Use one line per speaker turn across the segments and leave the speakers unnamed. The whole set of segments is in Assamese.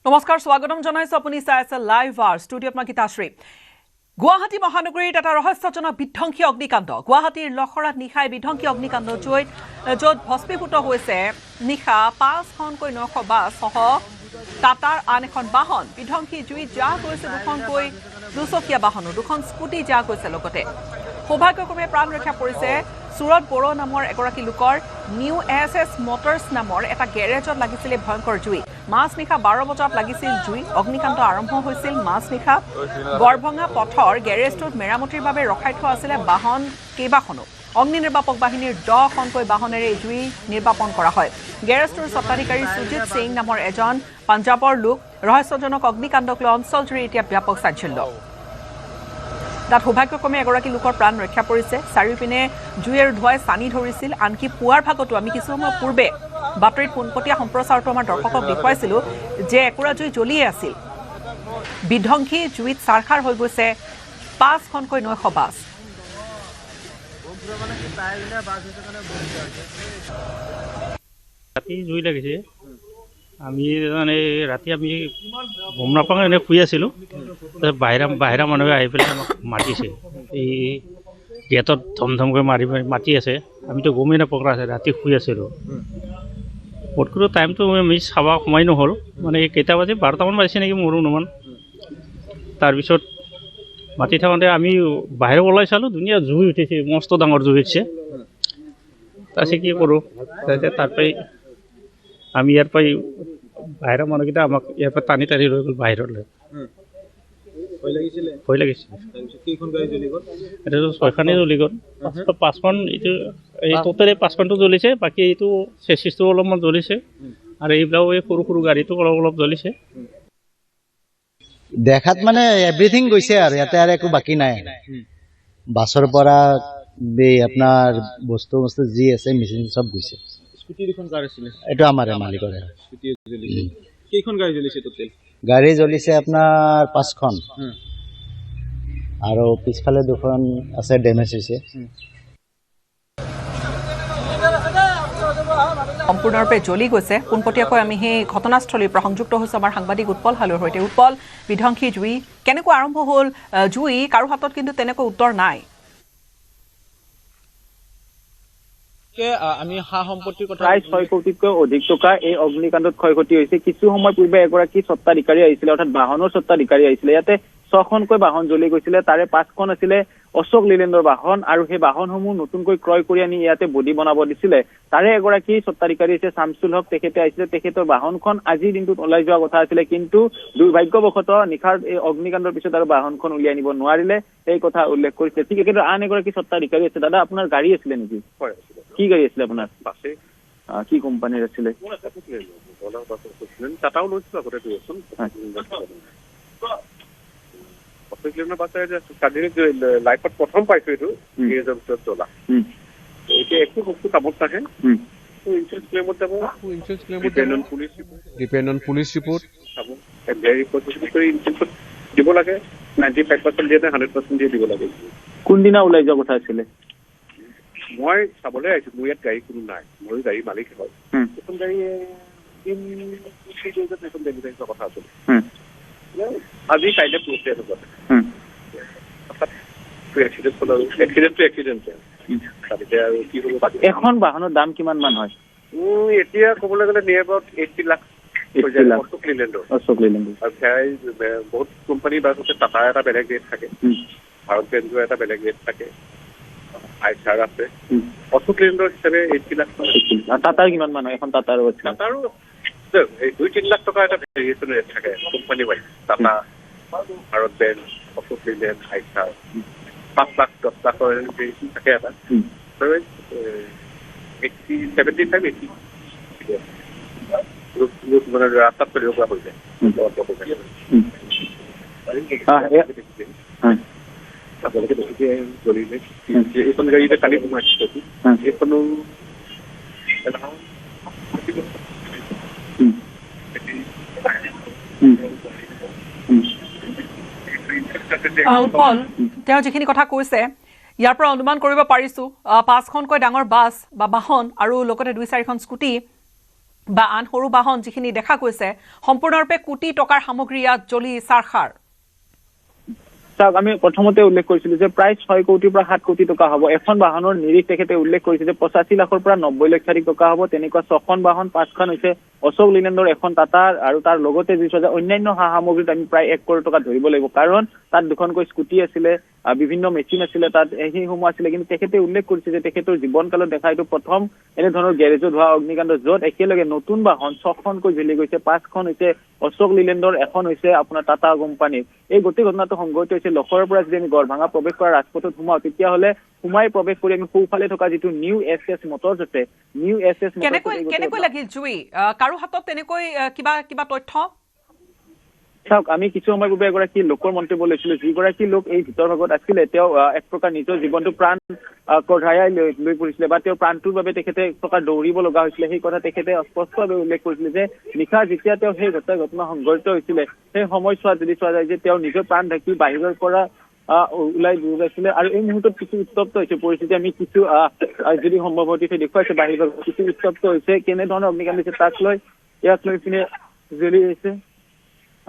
নমস্কাৰ স্বাগতম জনাইছো আপুনি চাই আছে লাইভ আৰ ষ্টুডিঅ'ত মই গীতাশ্ৰী গুৱাহাটী মহানগৰীত এটা ৰহস্যজনক বিধ্বংসী অগ্নিকাণ্ড গুৱাহাটীৰ লখৰাত নিশাই বিধ্বংসী অগ্নিকাণ্ড য'ত ভস্মীভূত হৈছে নিশা 5খনকৈ 900 বাছ সহ টাটাৰ আন এখন বাহন বিধ্বংসী জুইত যা গৈছে দুখনকৈ দুচকীয়া বাহনো দুখন স্কুটি যা গৈছে লগতে সৌভাগ্যক্ৰমে প্ৰাণ ৰক্ষা পৰিছে সুৰত বড়ো নামৰ এগৰাকী লোকৰ নিউ এছ মটৰ্ছ নামৰ এটা গেৰেজত লাগিছিল ভয়ংকৰ জুই মাছনিশা 12 বজাত লাগিছিল জুই অগ্নিকাণ্ড আৰম্ভ হৈছিল মাছনিশা গড়ভঙা পথৰ গেৰেজটোত মেৰামতিৰ বাবে ৰখাই থোৱা আছিল বাহন কেইবাখনো অগ্নি নিৰ্বাপক বাহিনীৰ 10খনকৈ বাহনেৰে জুই নিৰ্বাপন কৰা হয় গেৰেজটোৰ স্বত্বাধিকাৰী সুজিত সিং নামৰ এজন পাঞ্জাবৰ লোক ৰহস্যজনক অগ্নিকাণ্ডক লৈ অঞ্চলজুৰি এতিয়া ব্যাপক চাঞ্চল্য তাত সৌভাগ্যক্ৰমে এগৰাকী লোকৰ প্ৰাণ ৰক্ষা পৰিছে চাৰিওপিনে জুইৰ ধোঁৱাই চানি ধৰিছিল আনকি পুৱাৰ ভাগতো আমি কিছু সময় পূৰ্বে বাতৰিত পোনপটীয়া সম্প্ৰচাৰটো আমাৰ দৰ্শকক দেখুৱাইছিলো যে একুৰা জুই জ্বলিয়ে আছিল বিধ্বংসী জুইত চাৰখাৰ হৈ গৈছে 5খনকৈ 900 বাছ
ৰাতি জুই লাগিছে আমি মানে ৰাতি আমি গম নাপাওঁ এনে শুই আছিলোঁ বাহিৰা মানুহে আহি পেলাই আমাক মাতিছে এই গেটত ধমধমকৈ মাতি আছে আমিতো গমেই নাপাওঁ ৰাতি শুই আছিলোঁ পটকৰো টাইমটো আমি চাব সময় নহ'ল মানে কেইটা বাজি 12টামান বাজিছে নেকি মোৰ অনুমান তাৰপিছত মাতি থাকোঁতে আমি বাহিৰত ওলাই চালোঁ ধুনীয়া জুই উঠিছে মস্ত ডাঙৰ জুই উঠিছে তাৰপিছত কি কৰোঁ তাৰপৰাই আমি ইয়াৰ পৰাই বাহিৰৰ মানুহকেইটা আমাক ইয়াৰ পৰা টানি টানি লৈ গ'ল বাহিৰলৈ ভয় লাগিছিলে এইটো 6খনেই জ্বলি গ'ল 5খন এইটো এই টোটেলি 5খনটো জ্বলিছে বাকী এইটো চেচিছটো অলপমান জ্বলিছে আৰু এইবিলাকো এই সৰু সৰু গাড়ীটো অলপ জ্বলিছে
দেখাত মানে এভৰিথিং গৈছে আৰু ইয়াতে আৰু একো বাকী নাই বাছৰ পৰা আপোনাৰ বস্তু যি আছে মেচিন চব গৈছে এইটো আমাৰ মালিকৰ
কেইখন গাড়ী জ্বলিছে টোটেল
গাড়ী জ্বলিছে আপোনাৰ 5খন আৰু পিছফালে 2খন আছে ডেমেজ হৈছে
সম্পূৰ্ণৰূপে জ্বলি গৈছে পোনপটীয়াকৈ আমি সেই ঘটনাস্থলীৰ পৰা সংযুক্ত হৈছে আমাৰ সাংবাদিক উৎপল হালৰ সৈতে উৎপল বিধ্বংসী জুই কেনেকৈ আৰম্ভ হ'ল জুই কাৰো হাতত কিন্তু তেনেকৈ উত্তৰ নাই
আমি সা সম্পত্তিৰ কথা প্ৰায় 6 কোটিতকৈ অধিক টকা এই অগ্নিকাণ্ডত ক্ষয়ক্ষতি হৈছে কিছু সময় পূৰ্বে এগৰাকী স্বত্বাধিকাৰী আহিছিলে অৰ্থাৎ বাহনৰ স্বত্বাধিকাৰী আহিছিলে ইয়াতে 6খনকৈ বাহন জ্বলি গৈছিলে তাৰে 5খন আছিলে অশোক লিলেণ্ডৰ বাহন আৰু সেই বাহনসমূহ নতুনকৈ ক্ৰয় কৰি আনি ইয়াতে বডি বনাব দিছিলে তাৰে এগৰাকী স্বত্বাধিকাৰী হৈছে শামছুল হক তেখেতে আহিছিলে তেখেতৰ বাহনখন আজিৰ দিনটোত ওলাই যোৱা কথা আছিলে কিন্তু দুৰ্ভাগ্যবশতঃ নিশাৰ এই অগ্নিকাণ্ডৰ পিছত আৰু বাহনখন উলিয়াই আনিব নোৱাৰিলে এই কথা উল্লেখ কৰিছে ঠিক একেদৰে আন এগৰাকী স্বত্বাধিকাৰী আছে দাদা আপোনাৰ গাড়ী আছিলে নেকি কি গাড়ী আছিলে আপোনাৰ বাছে কি কোম্পানীৰ আছিলে
টাটাও লৈছিল আগতে লাইফত প্ৰথম পাইছো এইটো ভিতৰত জ্বলা এতিয়া একো বস্তু কামত নাহে ইঞ্চুৰেঞ্চ ক্লেমত যাব
ডিপেণ্ড পুলিচ ৰিপৰ্ট
ইঞ্চুৰেঞ্চত দিব লাগে 95% দিয়ে 100% দিয়ে দিব লাগে
কোনদিনা ওলাই যোৱা কথা আছিলে
মই চাবলৈ আহিছো মোৰ ইয়াত গাড়ী কোনো নাই মোৰ গাড়ী মালিক হয় এখন গাড়ী কথা আছিলে আজি কাইলৈ পৰহি
এখন বাহনৰ দাম কিমান মান হয়
এতিয়া ক'বলৈ গ'লে নিয়াৰ এবাউট 80 লাখ অশোক লিলেণ্ডৰ বহুত কোম্পানী বাছ আছে টাটা এটা বেলেগ ৰেট থাকে ভাৰত বেঞ্জৰ এটা বেলেগ ৰেট থাকে আইচাৰ আছে অশোক লিলেণ্ডৰ হিচাপে 80 লাখ
টাটাৰ কিমান মান হয় এখন টাটাৰো
2-3 লাখ টকা এটা ভেৰিয়েশ্যন ৰেট থাকে company wise Tata Bharat Benz Ashok Leyland Eicher 5 lakh 10 লাখৰ ভেৰিয়েশ্যন থাকে এটা 75-80 মানে ৰাস্তাত চলিব পৰা হৈ যায় আপোনালোকে বেছিকে জ্বলিলে এইখন গাড়ী এতিয়া কালি সোমাইছে এইখনো
উৎপল তেওঁ যিখিনি কথা কৈছে ইয়াৰ পৰা অনুমান কৰিব পাৰিছো 5খনকৈ ডাঙৰ বাছ বা বাহন আৰু লগতে 2-4খন স্কুটি বা আন সৰু বাহন যিখিনি দেখা গৈছে সম্পূৰ্ণৰূপে কোটি টকাৰ সামগ্ৰী ইয়াত জ্বলি চাৰখাৰ
চাওক আমি প্ৰথমতে উল্লেখ কৰিছিলো যে প্ৰায় 6 কোটিৰ পৰা 7 কোটি টকা হ'ব এখন বাহনৰ নিৰিখ তেখেতে উল্লেখ কৰিছে যে 85 লাখৰ পৰা 90 লক্ষাধিক টকা হ'ব তেনেকুৱা 6খন বাহন 5খন হৈছে অশোক লিলেণ্ডৰ এখন টাটা আৰু তাৰ লগতে যি অন্যান্য সামগ্ৰীত আমি প্ৰায় 1 কোটি টকা ধৰিব লাগিব কাৰণ তাত দুখনকৈ স্কুটি আছিলে বিভিন্ন মেচিন আছিলে তাত সেইসমূহ আছিলে কিন্তু তেখেতে উল্লেখ কৰিছে যে তেখেতৰ জীৱনকালত দেখা এইটো প্ৰথম এনেধৰণৰ গেৰেজত হোৱা অগ্নিকাণ্ড য'ত একেলগে নতুন বাহন 6খনকৈ জ্বলি গৈছে 5খন হৈছে অশোক লিলেণ্ডৰ এখন হৈছে আপোনাৰ টাটা কোম্পানীৰ এই গোটেই ঘটনাটো সংঘটিত হৈছে লখৰাৰ পৰা যদি আমি গড়ভাঙা প্ৰৱেশ কৰা ৰাজপথত সোমাও তেতিয়াহ'লে সোমাই প্ৰৱেশ কৰি আমি সোঁফালে থকা যিটো নিউ এছ মটৰ্ছ আছে নিউ এছ
কেনেকৈ লাগিল জুই কাৰো হাতত তেনেকৈ কিবা তথ্য
চাওক আমি কিছু সময় পূৰ্বে এগৰাকী লোকৰ মন্তব্য লৈছিলো যিগৰাকী লোক এই ভিতৰ ভাগত আছিলে তেওঁ এক প্ৰকাৰ নিজৰ জীৱনটো প্ৰাণ কঢ়াই লৈ পৰিছিলে বা তেওঁৰ প্ৰাণটোৰ বাবে তেখেতে এক প্ৰকাৰ দৌৰিব লগা হৈছিলে সেই কথা তেখেতে স্পষ্টভাৱে উল্লেখ কৰিছিলে যে নিশা যেতিয়া তেওঁ সেই ঘটনা সংঘটিত হৈছিলে সেই সময়ছোৱাত যদি চোৱা যায় যে তেওঁ নিজৰ প্ৰাণ ঢাকি বাহিৰৰ পৰা ওলাই গৈছিলে আৰু এই মুহূৰ্তত কিছু উত্তপ্ত হৈছে পৰিস্থিতি আমি কিছু যদি সম্ভৱ হয় দেখুৱাইছে বাহিৰৰ কিছু উত্তপ্ত হৈছে কেনেধৰণৰ অগ্নিকাণ্ড হৈছে ইয়াক লৈ পিনে জ্বলি আহিছে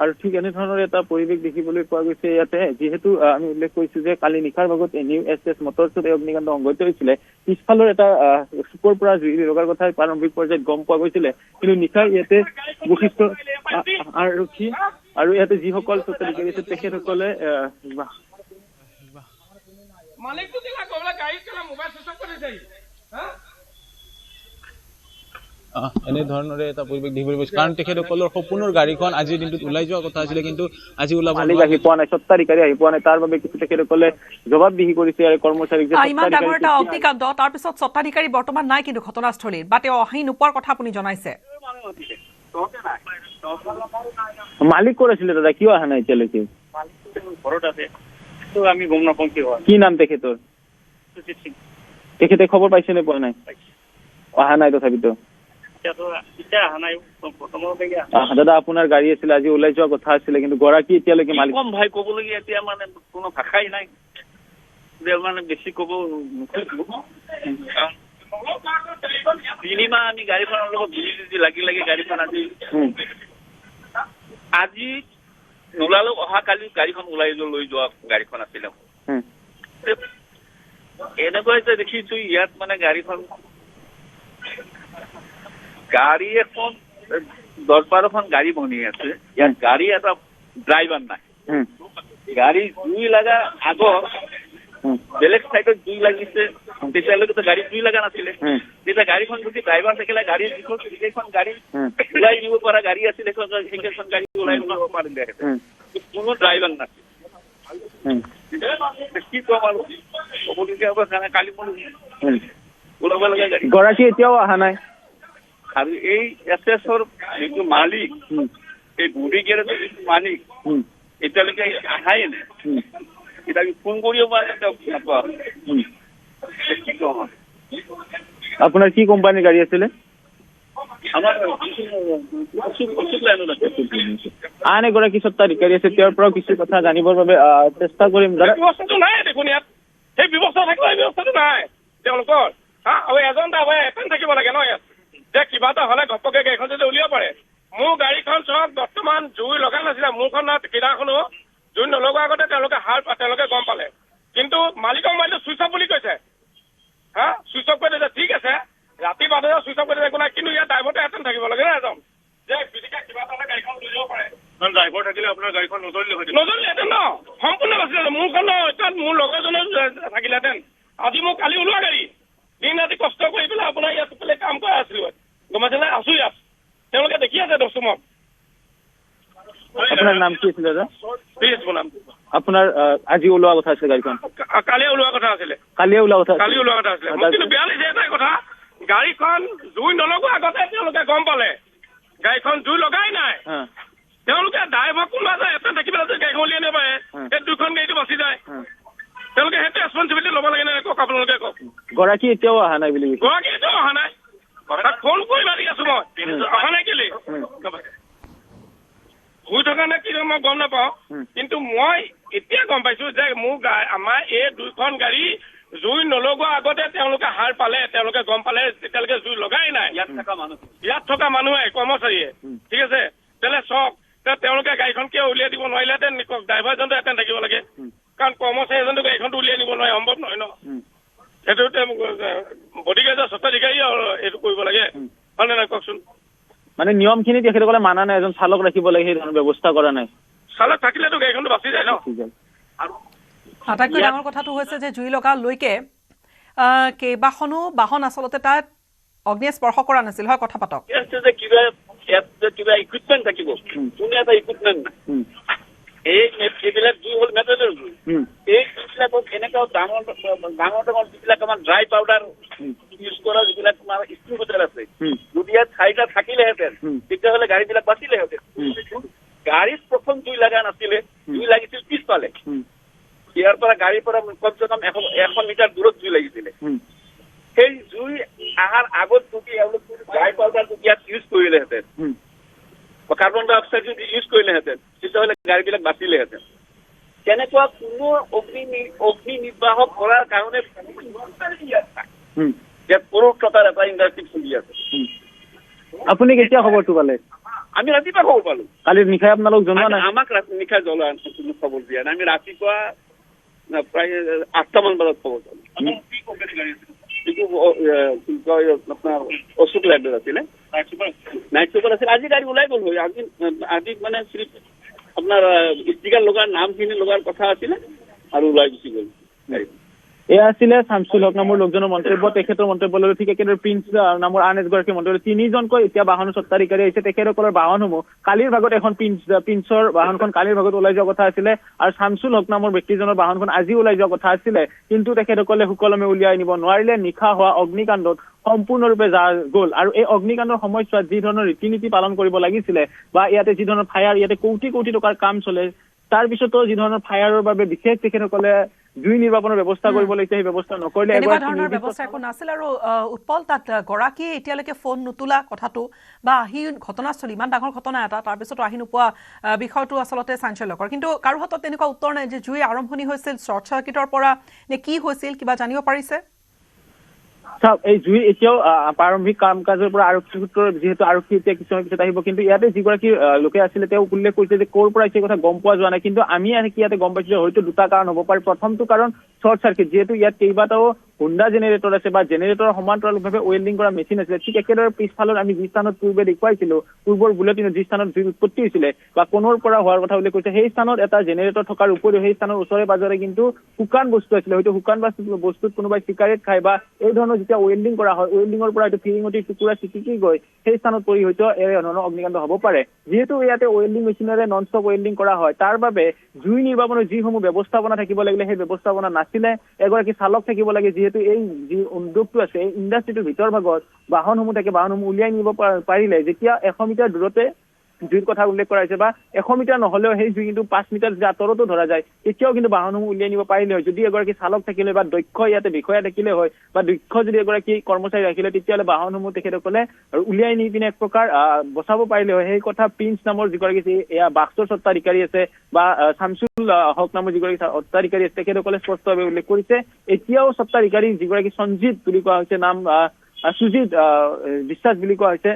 আৰু ঠিক এনেধৰণৰ এটা পৰিৱেশ দেখিবলৈ পোৱা গৈছে ইয়াতে যিহেতু আমি উল্লেখ কৰিছো যে কালি নিশাৰ ভাগত নিউ এছ মটৰ্ছত এই অগ্নিকাণ্ড সংঘটিত হৈছিলে পিছফালৰ এটা চুকৰ পৰা জুই লগাৰ কথা প্ৰাৰম্ভিক পৰ্যায়ত গম পোৱা গৈছিলে কিন্তু নিশাৰ ইয়াতে বশিষ্ঠ আৰক্ষী আৰু ইয়াতে যিসকল স্বত্বাধিকাৰী আছে তেখেতসকলে
এনেধৰণৰে এটা পৰিৱেশ দেখিবলৈ পাইছে কাৰণ তেখেতসকলৰ সপোনৰ গাড়ীখন আজিৰ দিনটোত ওলাই যোৱা কথা আছিলে কিন্তু আজি ওলাব
আহি পোৱা নাই স্বত্বাধিকাৰী আহি পোৱা নাই তাৰ বাবে কিছু তেখেতসকলে জবাবদিহি কৰিছে আৰু কৰ্মচাৰীক
ইমান ডাঙৰ এটা অগ্নিকাণ্ড তাৰপিছত স্বত্বাধিকাৰী বৰ্তমান নাই কিন্তু ঘটনাস্থলীত বা তেওঁ আহি নোপোৱাৰ কথা আপুনি জনাইছে
মালিক ক'ত আছিলে দাদা কিয় অহা নাই এতিয়ালৈকে
ঘৰত আছে আমি গম নাপাওঁ
কি নাম তেখেতৰ তেখেতে খবৰ পাইছে নে পোৱা নাই অহা নাই তথাপিতো দাদা আপোনাৰ গাড়ী আছিলে আজি ওলাই যোৱা কথা আছিলে কিন্তু গৰাকী এতিয়ালৈকে মালিক
ভাই ক'বলগীয়া এতিয়া মানে কোনো ভাষাই নাই মানে বেছি ক'ব তিনিমাহ আমি গাড়ীখনৰ লগত লাগি গাড়ীখন আজি নোলালেও অহা কালি গাড়ীখন ওলাই লৈ যোৱা গাড়ীখন আছিলে এনেকুৱা হৈছে দেখিছো ইয়াত মানে গাড়ী এখন 10-12খন গাড়ী বনি আছে ইয়াত গাড়ী এটা ড্ৰাইভাৰ নাই গাড়ী জুই লগা আগত বেলেগ চাইডত জুই লাগিছে তেতিয়ালৈকেতো গাড়ী জুই লগা নাছিলে তেতিয়া গাড়ীখন যদি ড্ৰাইভাৰ থাকিলে গাড়ীৰ যিখন গাড়ী ওলাই নিব পৰা গাড়ী আছিলে সেইকেইখন গাড়ী ওলাই নিব পাৰিলে কোনো ড্ৰাইভাৰ নাছিল কি কম আৰু ক'বলগীয়া হ'ব কাৰণে কালি ওলাব লগা গাড়ী
গৰাকী এতিয়াও অহা নাই
আৰু এই এছএছৰ যিটো মালিক এই বুঢ়ী গেৰেজৰ যিটো মালিক এতিয়ালৈকে আহাই নাই এতিয়া আমি ফোন কৰিও মানে তেওঁক নাপাওঁ কি কম
আপোনাৰ কি কোম্পানীৰ গাড়ী আছিলে
আমাৰ
আন এগৰাকী স্বত্বাধিকাৰী আছে তেওঁৰ পৰাও কিছু কথা জানিবৰ বাবে চেষ্টা কৰিম
ব্যৱস্থাটো নাই দেখোন ইয়াত সেই ব্যৱস্থা থাকিব এই ব্যৱস্থাটো নাই তেওঁলোকৰ আৰু এজন থাকিব লাগে ন ইয়াত যে কিবা এটা হ'লে ঘপকে গাড়ীখন যদি উলিয়াব পাৰে মোৰ গাড়ীখন চব বৰ্তমান জুই লগা নাছিলে মোৰখন কিনাখনো জুই নলগোৱাৰ আগতে তেওঁলোকে গম পালে কিন্তু মালিকৰ মোবাইলটো চুইচ অফ বুলি কৈছে চুইচ অফ কৰি দিছে ঠিক আছে ৰাতি বাদে চুইচ অফ কৰি দিছে একো নাই কিন্তু ইয়াত ড্ৰাইভাৰটো এজন থাকিব লাগে না এজন যে পিটিকা কিবা এটা গাড়ীখন লৈ যাব পাৰে ড্ৰাইভাৰ থাকিলে আপোনাৰ গাড়ীখন নজ্বলিলেহেঁতেন ন সম্পূৰ্ণ নাছিলে মোৰখন মোৰ লগৰজনে থাকিলেহেঁতেন আজি মোৰ কালি ওলোৱা গাড়ী দিন ৰাতি কষ্ট কৰি পেলাই আপোনাৰ ইয়াত কাম কৰা আছিলো গম পাইছে নে আছো ইয়াত তেওঁলোকে দেখি আছে দচুমক
আপোনাৰ নাম কি আছিলে দাদা আপোনাৰ আজি ওলোৱা কথা আছিলে গাড়ীখন
কালিয়ে ওলোৱা কথা আছিলে কিন্তু বেয়া লাগিছে এটাই কথা গাড়ীখন জুই নলগোৱা আগতে তেওঁলোকে গম পালে গাড়ীখন জুই লগাই নাই তেওঁলোকে ড্ৰাইভাৰ কোনোবা যায় এটা দেখি পেলাই গাড়ীখন উলিয়াই নিব পাৰে সেই দুখন গাড়ীটো বাচি যায় তেওঁলোকে সেইটো ৰেছপনচিবিলিটি ল'ব লাগে নে কওক আপোনালোকে কওক
গৰাকী এতিয়াও অহা নাই বুলি
গৰাকী এতিয়াও অহা নাই ফোন কৰি মাৰি আছো মই অহা নাই কেলে শুই থকা নে কি মই গম নাপাওঁ কিন্তু মই এতিয়া গম পাইছো যে মোৰ আমাৰ এই দুইখন গাড়ী জুই নলগোৱা আগতে তেওঁলোকে হাৰ পালে, তেওঁলোকে গম পালে, তেতিয়ালৈকে জুই লগাই নাই। ইয়াত থকা মানুহে কৰ্মচাৰীয়ে, ঠিক আছে, তেলে চক তেওঁলোকে গাড়ীখন কিয় উলিয়াই দিব নোৱাৰিলেহেঁতেন, ড্ৰাইভাৰজনটো এটেণ্ড থাকিব লাগে, কাৰণ কৰ্মচাৰী এজনটো গাড়ীখনটো উলিয়াই নিব নোৱাৰে, সম্ভৱ নহয় ন। সেইটো বডিগাৰ্ডৰ স্বত্বাধিকাৰী এইটো কৰিব লাগে, হয় নে নাই কওকচোন?
মানে নিয়মখিনি তেখেতসকলে মানা নাই, এজন চালক ৰাখিব লাগে, সেই ধৰণৰ ব্যৱস্থা কৰা নাই।
চালক থাকিলেতো গাড়ীখনটো বাচি যায় ন।
আটাইতকৈ ডাঙৰ কথাটো হৈছে যে জুই লগালৈকে কেইবাখনো বাহন আচলতে তাত অগ্নিয়ে স্পৰ্শ কৰা নাছিল, হয়? কথা পাতক।
কিবা ইকুইপমেণ্ট থাকিব, কোনো এটা ইকুইপমেণ্ট নাই। এইবিলাক জুই হ'ল মেটেৰিয়েলৰ জুই। এই জুইবিলাকত এনেকুৱা ডাঙৰ ডাঙৰ যিবিলাক আমাৰ ড্ৰাই পাউডাৰ ইউজ কৰা যিবিলাক তোমাৰ ডিষ্ট্ৰিবিউটাৰ আছে, যদি ইয়াত চাৰিটা থাকিলেহেঁতেন তেতিয়াহ'লে গাড়ীবিলাক বাচিলেহেঁতেন। গাড়ীত প্ৰথম জুই লগা নাছিলে, জুই লাগিছিল পিছফালে। ইয়াৰ পৰা গাড়ীৰ পৰা কমচে কম 100 মিটাৰ দূৰত জুই লাগিছিলে। সেই জুই অহাৰ আগত যদি এওঁলোক ড্ৰাই পাউডাৰ যদি ইয়াত ইউজ কৰিলেহেঁতেন, কাৰ্বন ডাই অক্সাইড যদি ইউজ কৰিলেহেঁতেন, তেতিয়াহ'লে গাড়ীবিলাক বাচিলেহেঁতেন। তেনেকুৱা কোনো অগ্নি নিৰ্বাহক কৰাৰ কাৰণে পৰুষ টকাৰ এটা ইণ্ডাষ্ট্ৰী চলি আছে।
আপুনি কেতিয়া খবৰটো পালে?
আমি ৰাতিপুৱা খবৰ পালো।
কালি নিশাই আপোনালোক জনোৱা নাই?
আমাক নিশা জ্বলোৱা কোনো খবৰ দিয়া নাই। আমি ৰাতিপুৱা প্ৰায় 8টামান বজাত খবৰ পালো। আপোনাৰ অশোক লেণ্ডৰ আছিলে, নাইট চুপাৰ আছিল। আজি গাড়ী ওলাই গ'ল হয়। আজি মানে আপোনাৰ ষ্টিকাৰ লগাৰ নামখিনি লগাৰ কথা আছিলে আৰু ওলাই গুচি গ'ল গাড়ী।
এয়া আছিলে শামছুল হক নামৰ লোকজনৰ মন্তব্য। তেখেতৰ মন্তব্য ল'লে ঠিক একেদৰে প্ৰিন্স নামৰ আন এগৰাকী মন্তব্য। 3জনকৈ এতিয়া বাহনৰ স্বত্বাধিকাৰী আহিছে। তেখেতসকলৰ বাহনসমূহ কালিৰ ভাগত এখন প্ৰিন্সৰ বাহনখন কালিৰ ভাগত ওলাই যোৱা কথা আছিলে, আৰু শামছুল হক নামৰ ব্যক্তিজনৰ বাহনখন আজি ওলাই যোৱা কথা আছিলে, কিন্তু তেখেতসকলে সুকলমে উলিয়াই নিব নোৱাৰিলে। নিশা হোৱা অগ্নিকাণ্ডত সম্পূৰ্ণৰূপে গ'ল। আৰু এই অগ্নিকাণ্ডৰ সময়ছোৱাত যি ধৰণৰ ৰীতি নীতি পালন কৰিব লাগিছিলে, বা ইয়াতে যি ধৰণৰ ফায়াৰ, ইয়াতে কোটি কোটি টকাৰ কাম চলে, তাৰ পিছতো যি ধৰণৰ ফায়াৰৰ বাবে বিশেষ তেখেতসকলে জুই নিৰ্বাপনৰ ব্যৱস্থা কৰিব লাগিছে, সেই ব্যৱস্থা নকৰিলে।
এনেকুৱা ধৰণৰ ব্যৱস্থা একো নাছিল। আৰু উৎপল, তাত গৰাকীয়ে এতিয়ালৈকে ফোন নোতোলা কথাটো বা আহি ঘটনাস্থলী, ইমান ডাঙৰ ঘটনা এটা, তাৰপিছতো আহি নোপোৱা বিষয়টো আচলতে চাঞ্চল্যকৰ। কিন্তু কাৰো হাতত তেনেকুৱা উত্তৰ নাই যে জুই আৰম্ভণি হৈছিল শ্বৰ্ট চাৰ্কিটৰ পৰা নে কি হৈছিল, কিবা জানিব পাৰিছে?
এই জুই এতিয়াও প্ৰাৰম্ভিক কাম কাজৰ পৰা আৰক্ষী সূত্ৰৰ, যিহেতু আৰক্ষী এতিয়া কিছুমান পিছত আহিব, কিন্তু ইয়াতে যিগৰাকী লোকে আছিলে তেওঁ উল্লেখ কৰিছে যে ক'ৰ পৰা সেই কথা গম পোৱা যোৱা নাই। কিন্তু আমি ইয়াতে গম পাইছো যে হয়তো দুটা কাৰণ হ'ব পাৰে। প্ৰথমটো কাৰণ শ্বৰ্ট চাৰ্কিট, যিহেতু ইয়াত কেইবাটাও হুণ্ডা জেনেৰেটৰ আছে বা জেনেৰেটৰৰ সমান্তৰালভাৱে ৱেল্ডিং কৰা মেচিন আছিলে। ঠিক একেদৰে পিছফালৰ আমি যি স্থানত পূৰ্বে দেখুৱাইছিলো, পূৰ্বৰ বুলেটিনত যি স্থানত জুই উৎপত্তি হৈছিলে বা কোনৰ পৰা হোৱাৰ কথা উল্লেখ কৰিছে, সেই স্থানত এটা জেনেৰেটৰ থকাৰ উপৰিও সেই স্থানৰ ওচৰে পাজৰে কিন্তু শুকান বস্তু আছিলে। হয়তো শুকান বস্তুত কোনোবাই চিগাৰেট খায় বা এই ধৰণৰ যেতিয়া ৱেল্ডিং কৰা হয়, ৱেল্ডিঙৰ পৰা হয়তো ফিৰিঙটিৰ টুকুৰা চিটিকি গৈ সেই স্থানত পৰি হয়তো এই ধৰণৰ অগ্নিকাণ্ড হ'ব পাৰে। যিহেতু ইয়াতে ৱেল্ডিং মেচিনেৰে নন ষ্টপ ৱেল্ডিং কৰা হয়, তাৰ বাবে জুই নিৰ্বাপনৰ যিসমূহ ব্যৱস্থাপনা থাকিব লাগিলে সেই ব্যৱস্থাপনা নাছিলে। এগৰাকী চালক থাকিব লাগে, যিহেতু এই যি উদ্যোগটো আছে, এই ইণ্ডাষ্ট্ৰিটোৰ ভিতৰ ভাগত বাহনসমূহ থাকে, বাহনসমূহ উলিয়াই নিব পাৰিলে যেতিয়া 100 মিটাৰ দূৰতে জুইৰ কথা উল্লেখ কৰা হৈছে, বা 100 মিটাৰ নহলেও সেই জুই কিন্তু 5 মিটাৰ যদি আঁতৰতো ধৰা যায়, তেতিয়াও কিন্তু বাহনসমূহ উলিয়াই নিব পাৰিলে হয়। যদি এগৰাকী চালক থাকিলে বা দক্ষ ইয়াতে বিষয়া থাকিলে হয়, বা দক্ষ যদি এগৰাকী কৰ্মচাৰী ৰাখিলে, তেতিয়াহ'লে বাহনসমূহ তেখেতসকলে উলিয়াই নি পিনে এক প্ৰকাৰ বচাব পাৰিলে হয়। সেই কথা প্ৰিন্স নামৰ যিগৰাকী এয়া বাক্সৰ স্বত্বাধিকাৰী আছে বা শামছুল হক নামৰ যিগৰাকী স্বত্বাধিকাৰী আছে, তেখেতসকলে স্পষ্টভাৱে উল্লেখ কৰিছে। এতিয়াও স্বত্বাধিকাৰী যিগৰাকী সঞ্জিত বুলি কোৱা হৈছে, নাম সুজিত বিশ্বাস বুলি কোৱা হৈছে,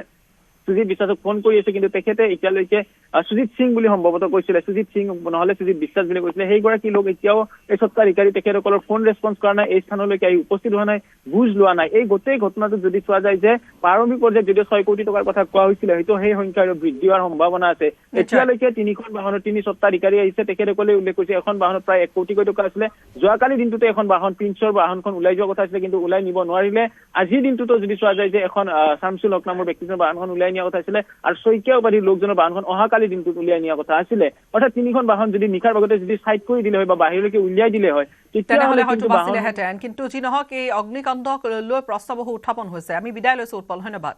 সুজিত বিশ্বাসক ফোন কৰি আছে, কিন্তু তেখেতে এতিয়ালৈকে সুজিত সিং বুলি সম্ভৱতঃ কৈছিলে, সুজিত সিং নহলে সুজিত বিশ্বাস বুলি কৈছিলে। সেইগৰাকী লোক এতিয়াও এই স্বত্বাধিকাৰী তেখেতসকলৰ ফোন ৰেছপন্স কৰা নাই, এই স্থানলৈকে আহি উপস্থিত হোৱা নাই, বুজ লোৱা নাই। এই গোটেই ঘটনাটো যদি চোৱা যায় যে প্ৰাৰম্ভিক পৰ্যায়ত যদিও 6 কোটি টকাৰ কথা কোৱা হৈছিলে, হয়তো সেই সংখ্যা আৰু বৃদ্ধি হোৱাৰ সম্ভাৱনা আছে। এতিয়ালৈকে 3খন বাহনৰ 3 স্বত্বাধিকাৰী আহিছে। তেখেতসকলে উল্লেখ কৰিছে এখন বাহনত প্ৰায় 1 কোটিকৈ টকা আছিলে। যোৱাকালি দিনটোতে এখন বাহন, প্ৰিন্সৰ বাহনখন ওলাই যোৱা কথা আছিলে, কিন্তু ওলাই নিব নোৱাৰিলে। আজিৰ দিনটোতো যদি চোৱা যায় যে এখন শামছুল হক নামৰ ব্যক্তিজনৰ বাহনখন ওলাই নিয়া কথা আছিলে, আৰু শইকীয়া উপাধিৰ লোকজনৰ বাহনখন অহাকালি দিনটোত উলিয়াই নিয়া কথা আছিলে। অৰ্থাৎ 3খন বাহন যদি নিশাৰ ভাগতে যদি চাইড কৰি দিলে হয় বা বাহিৰলৈকে উলিয়াই দিলে হয়, তেতিয়াহ'লে হয়তো বাচিলেহেঁতেন।
কিন্তু যি নহওক, এই অগ্নিকাণ্ডক লৈ প্ৰশ্ন বহু উত্থাপন হৈছে। আমি বিদায় লৈছো উৎপল, ধন্যবাদ।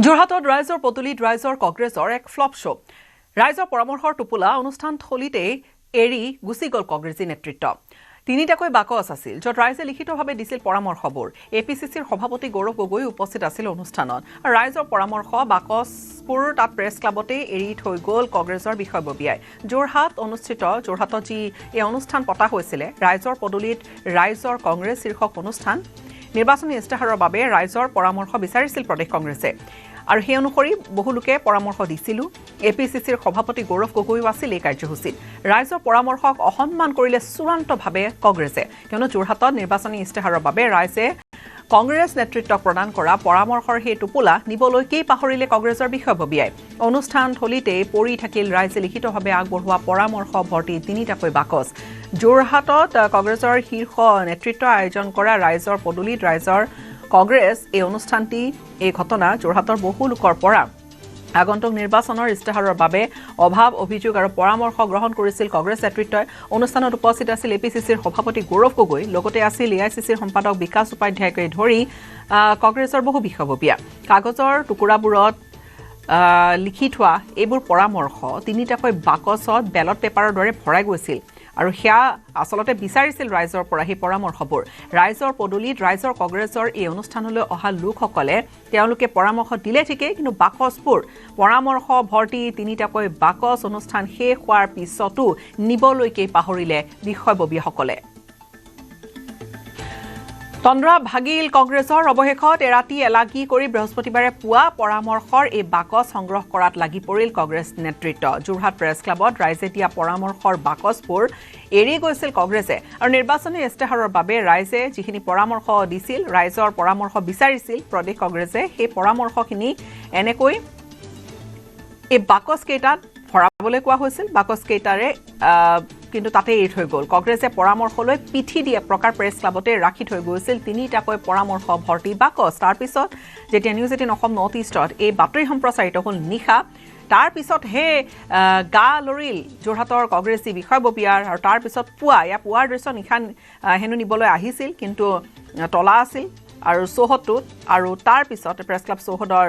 যোৰহাটত ৰাইজৰ পদূলিত ৰাইজৰ কংগ্ৰেছৰ এক ফ্লপ শ্ব'। ৰাইজৰ পৰামৰ্শৰ টোপোলা অনুষ্ঠান থলীতেই এৰি গুচি গ'ল কংগ্ৰেছী নেতৃত্ব। তিনিটাকৈ বাকচ আছিল য'ত ৰাইজে লিখিতভাৱে দিছিল পৰামৰ্শবোৰ APCCৰ সভাপতি গৌৰৱ গগৈ উপস্থিত আছিল অনুষ্ঠানত আৰু ৰাইজৰ পৰামৰ্শ বাকচবোৰ তাত প্ৰেছ ক্লাবতে এৰি থৈ গ'ল কংগ্ৰেছৰ বিষয়ববীয়াই যোৰহাটত যি এই অনুষ্ঠান পতা হৈছিলে ৰাইজৰ পদূলিত ৰাইজৰ কংগ্ৰেছ শীৰ্ষক অনুষ্ঠান নিৰ্বাচনী ইস্তাহাৰৰ বাবে ৰাইজৰ পৰামৰ্শ বিচাৰিছিল প্ৰদেশ কংগ্ৰেছে আৰু সেই অনুসৰি বহু লোকে পৰামৰ্শ দিছিল APCCৰ সভাপতি গৌৰৱ গগৈও আছিল এই কাৰ্যসূচীত ৰাইজৰ পৰামৰ্শক অসন্মান কৰিলে চূড়ান্তভাৱে কংগ্ৰেছে কিয়নো যোৰহাটত নিৰ্বাচনী ইস্তাহাৰৰ বাবে ৰাইজে কংগ্ৰেছ নেতৃত্বক প্ৰদান কৰা পৰামৰ্শৰ সেই টোপোলা নিবলৈকেই পাহৰিলে কংগ্ৰেছৰ বিষয়ববীয়াই অনুষ্ঠান থলীতেই পৰি থাকিল ৰাইজে লিখিতভাৱে আগবঢ়োৱা পৰামৰ্শ ভৰ্তি তিনিটাকৈ বাকচ যোৰহাটত কংগ্ৰেছৰ শীৰ্ষ নেতৃত্ব আয়োজন কৰা ৰাইজৰ পদূলিত ৰাইজৰ কংগ্ৰেছ এই অনুষ্ঠানটি এই ঘটনা যোৰহাটৰ বহু লোকৰ পৰা আগন্তুক নিৰ্বাচনৰ ইস্তাহাৰৰ বাবে অভাৱ অভিযোগ আৰু পৰামৰ্শ গ্ৰহণ কৰিছিল কংগ্ৰেছ নেতৃত্বই অনুষ্ঠানত উপস্থিত আছিল APCCৰ সভাপতি গৌৰৱ গগৈ লগতে আছিল AICCৰ সম্পাদক বিকাশ উপাধ্যায়কে ধৰি কংগ্ৰেছৰ বহু বিষয়ববীয়া কাগজৰ টুকুৰাবোৰত লিখি থোৱা এইবোৰ পৰামৰ্শ তিনিটাকৈ বাকচত বেলট পেপাৰৰ দৰে ভৰাই গৈছিল আৰু সেয়া আচলতে বিচাৰিছিল ৰাইজৰ পৰা সেই পৰামৰ্শবোৰ ৰাইজৰ পদূলিত ৰাইজৰ কংগ্ৰেছৰ এই অনুষ্ঠানলৈ অহা লোকসকলে তেওঁলোকে পৰামৰ্শ দিলে ঠিকেই কিন্তু বাকচবোৰ পৰামৰ্শ ভৰ্তি তিনিটাকৈ বাকচ অনুষ্ঠান শেষ হোৱাৰ পিছতো নিবলৈকেই পাহৰিলে বিষয়ববীয়াসকলে তন্দ্ৰা ভাগিল কংগ্ৰেছৰ অৱশেষত এৰাতি এলাগি কৰি বৃহস্পতিবাৰে পুৱা পৰামৰ্শৰ এই বাকচ সংগ্ৰহ কৰাত লাগি পৰিল কংগ্ৰেছ নেতৃত্ব যোৰহাট প্ৰেছ ক্লাবত ৰাইজে দিয়া পৰামৰ্শৰ বাকচবোৰ এৰি গৈছিল কংগ্ৰেছে আৰু নিৰ্বাচনী ইস্তাহাৰৰ বাবে ৰাইজে যিখিনি পৰামৰ্শ দিছিল ৰাইজৰ পৰামৰ্শ বিচাৰিছিল প্ৰদেশ কংগ্ৰেছে সেই পৰামৰ্শখিনি এনেকৈ এই বাকচ কেইটাত ভৰাবলৈ কোৱা হৈছিল বাকচ কেইটাৰে কিন্তু তাতে এৰি থৈ গ'ল কংগ্ৰেছে পৰামৰ্শলৈ পিঠি দিয়ে প্ৰকাৰ প্ৰেছ ক্লাবতে ৰাখি থৈ গৈছিল তিনিটাকৈ পৰামৰ্শ ভৰ্তি বাকচ তাৰপিছত যেতিয়া নিউজ 18 অসম নৰ্থ ইষ্টত এই বাতৰি সম্প্ৰচাৰিত হ'ল নিশা তাৰপিছতহে গা লৰিল যোৰহাটৰ কংগ্ৰেছী বিষয়ববীয়াৰ আৰু তাৰপিছত পুৱাৰ দৃশ্য নিশা হেনো নিবলৈ আহিছিল কিন্তু তলা আছিল আৰু চৌহদটোত আৰু তাৰপিছত প্ৰেছ ক্লাব চৌহদৰ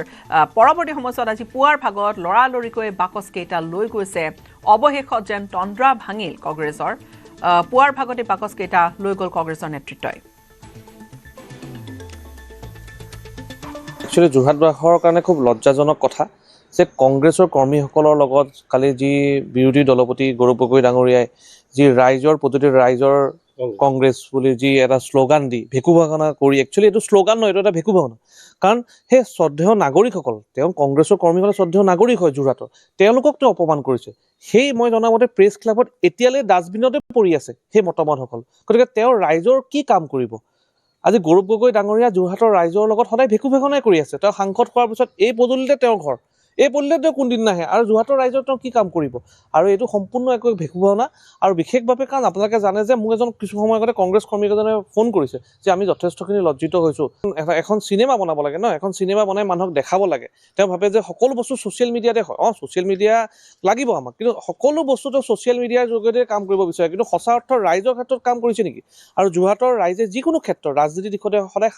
পৰৱৰ্তী সময়ছোৱাত আজি পুৱাৰ ভাগত লৰালৰিকৈ বাকচ কেইটা লৈ গৈছে অৱশেষত যেন তন্দ্ৰা ভাঙিল কংগ্ৰেছৰ পুৱাৰ ভাগতে বাকচ কেইটা লৈ গ'ল কংগ্ৰেছৰ নেতৃত্বই
একচুৱেলি যোৰহাটবাসীৰ কাৰণে খুব লজ্জাজনক কথা যে কংগ্ৰেছৰ কৰ্মীসকলৰ লগত কালি যি বিৰোধী দলপতি গৌৰৱ গগৈ ডাঙৰীয়াই যি ৰাইজৰ পদ্ধতিৰ ৰাইজৰ কংগ্ৰেছ বুলি যি এটা শ্লোগান দি ভেকু ভাগনা কৰি একচুৱেলি এইটো শ্লোগান নহয় এইটো এটা ভেকু ভাগনা কাৰণ সেই শ্ৰদ্ধেয় নাগৰিকসকল তেওঁ কংগ্ৰেছৰ কৰ্মীসকল শ্ৰদ্ধেয় নাগৰিক হয় যোৰহাটৰ তেওঁলোকক তেওঁ অপমান কৰিছে সেই মই জনামতে প্ৰেছ ক্লাবত এতিয়ালৈ ডাষ্টবিনতে পৰি আছে সেই মতামতসকল গতিকে তেওঁ ৰাইজৰ কি কাম কৰিব আজি গৌৰৱ গগৈ ডাঙৰীয়া যোৰহাটৰ ৰাইজৰ লগত সদায় ভেকু ভাগনাই কৰি আছে তেওঁ সাংসদ হোৱাৰ পিছত এই পদূলিতে তেওঁৰ ঘৰ এই পদূলিতে তেওঁ কোনদিন নাহে আৰু যোৰহাটৰ ৰাইজৰ তেওঁ কি কাম কৰিব আৰু এইটো সম্পূৰ্ণ একো ভেকু ভাগনা আৰু বিশেষভাৱে কাৰণ আপোনালোকে জানে যে মোক এজন কিছু সময় আগতে কংগ্ৰেছ কৰ্মীকেইজনে ফোন কৰিছে যে আমি যথেষ্টখিনি লজ্জিত হৈছোঁ এখন চিনেমা বনাব লাগে ন এখন চিনেমা বনাই মানুহক দেখাব লাগে তেওঁ ভাবে যে সকলো বস্তু ছ'চিয়েল মিডিয়াতে হয় ছ'চিয়েল মিডিয়া লাগিব আমাক কিন্তু সকলো বস্তুটো ছ'চিয়েল মিডিয়াৰ যোগেদি কাম কৰিব বিচাৰে কিন্তু সঁচা অৰ্থৰ ৰাইজৰ ক্ষেত্ৰত কাম কৰিছে নেকি আৰু যোৰহাটৰ ৰাইজে যিকোনো ক্ষেত্ৰত ৰাজনীতি দিশতে সদায়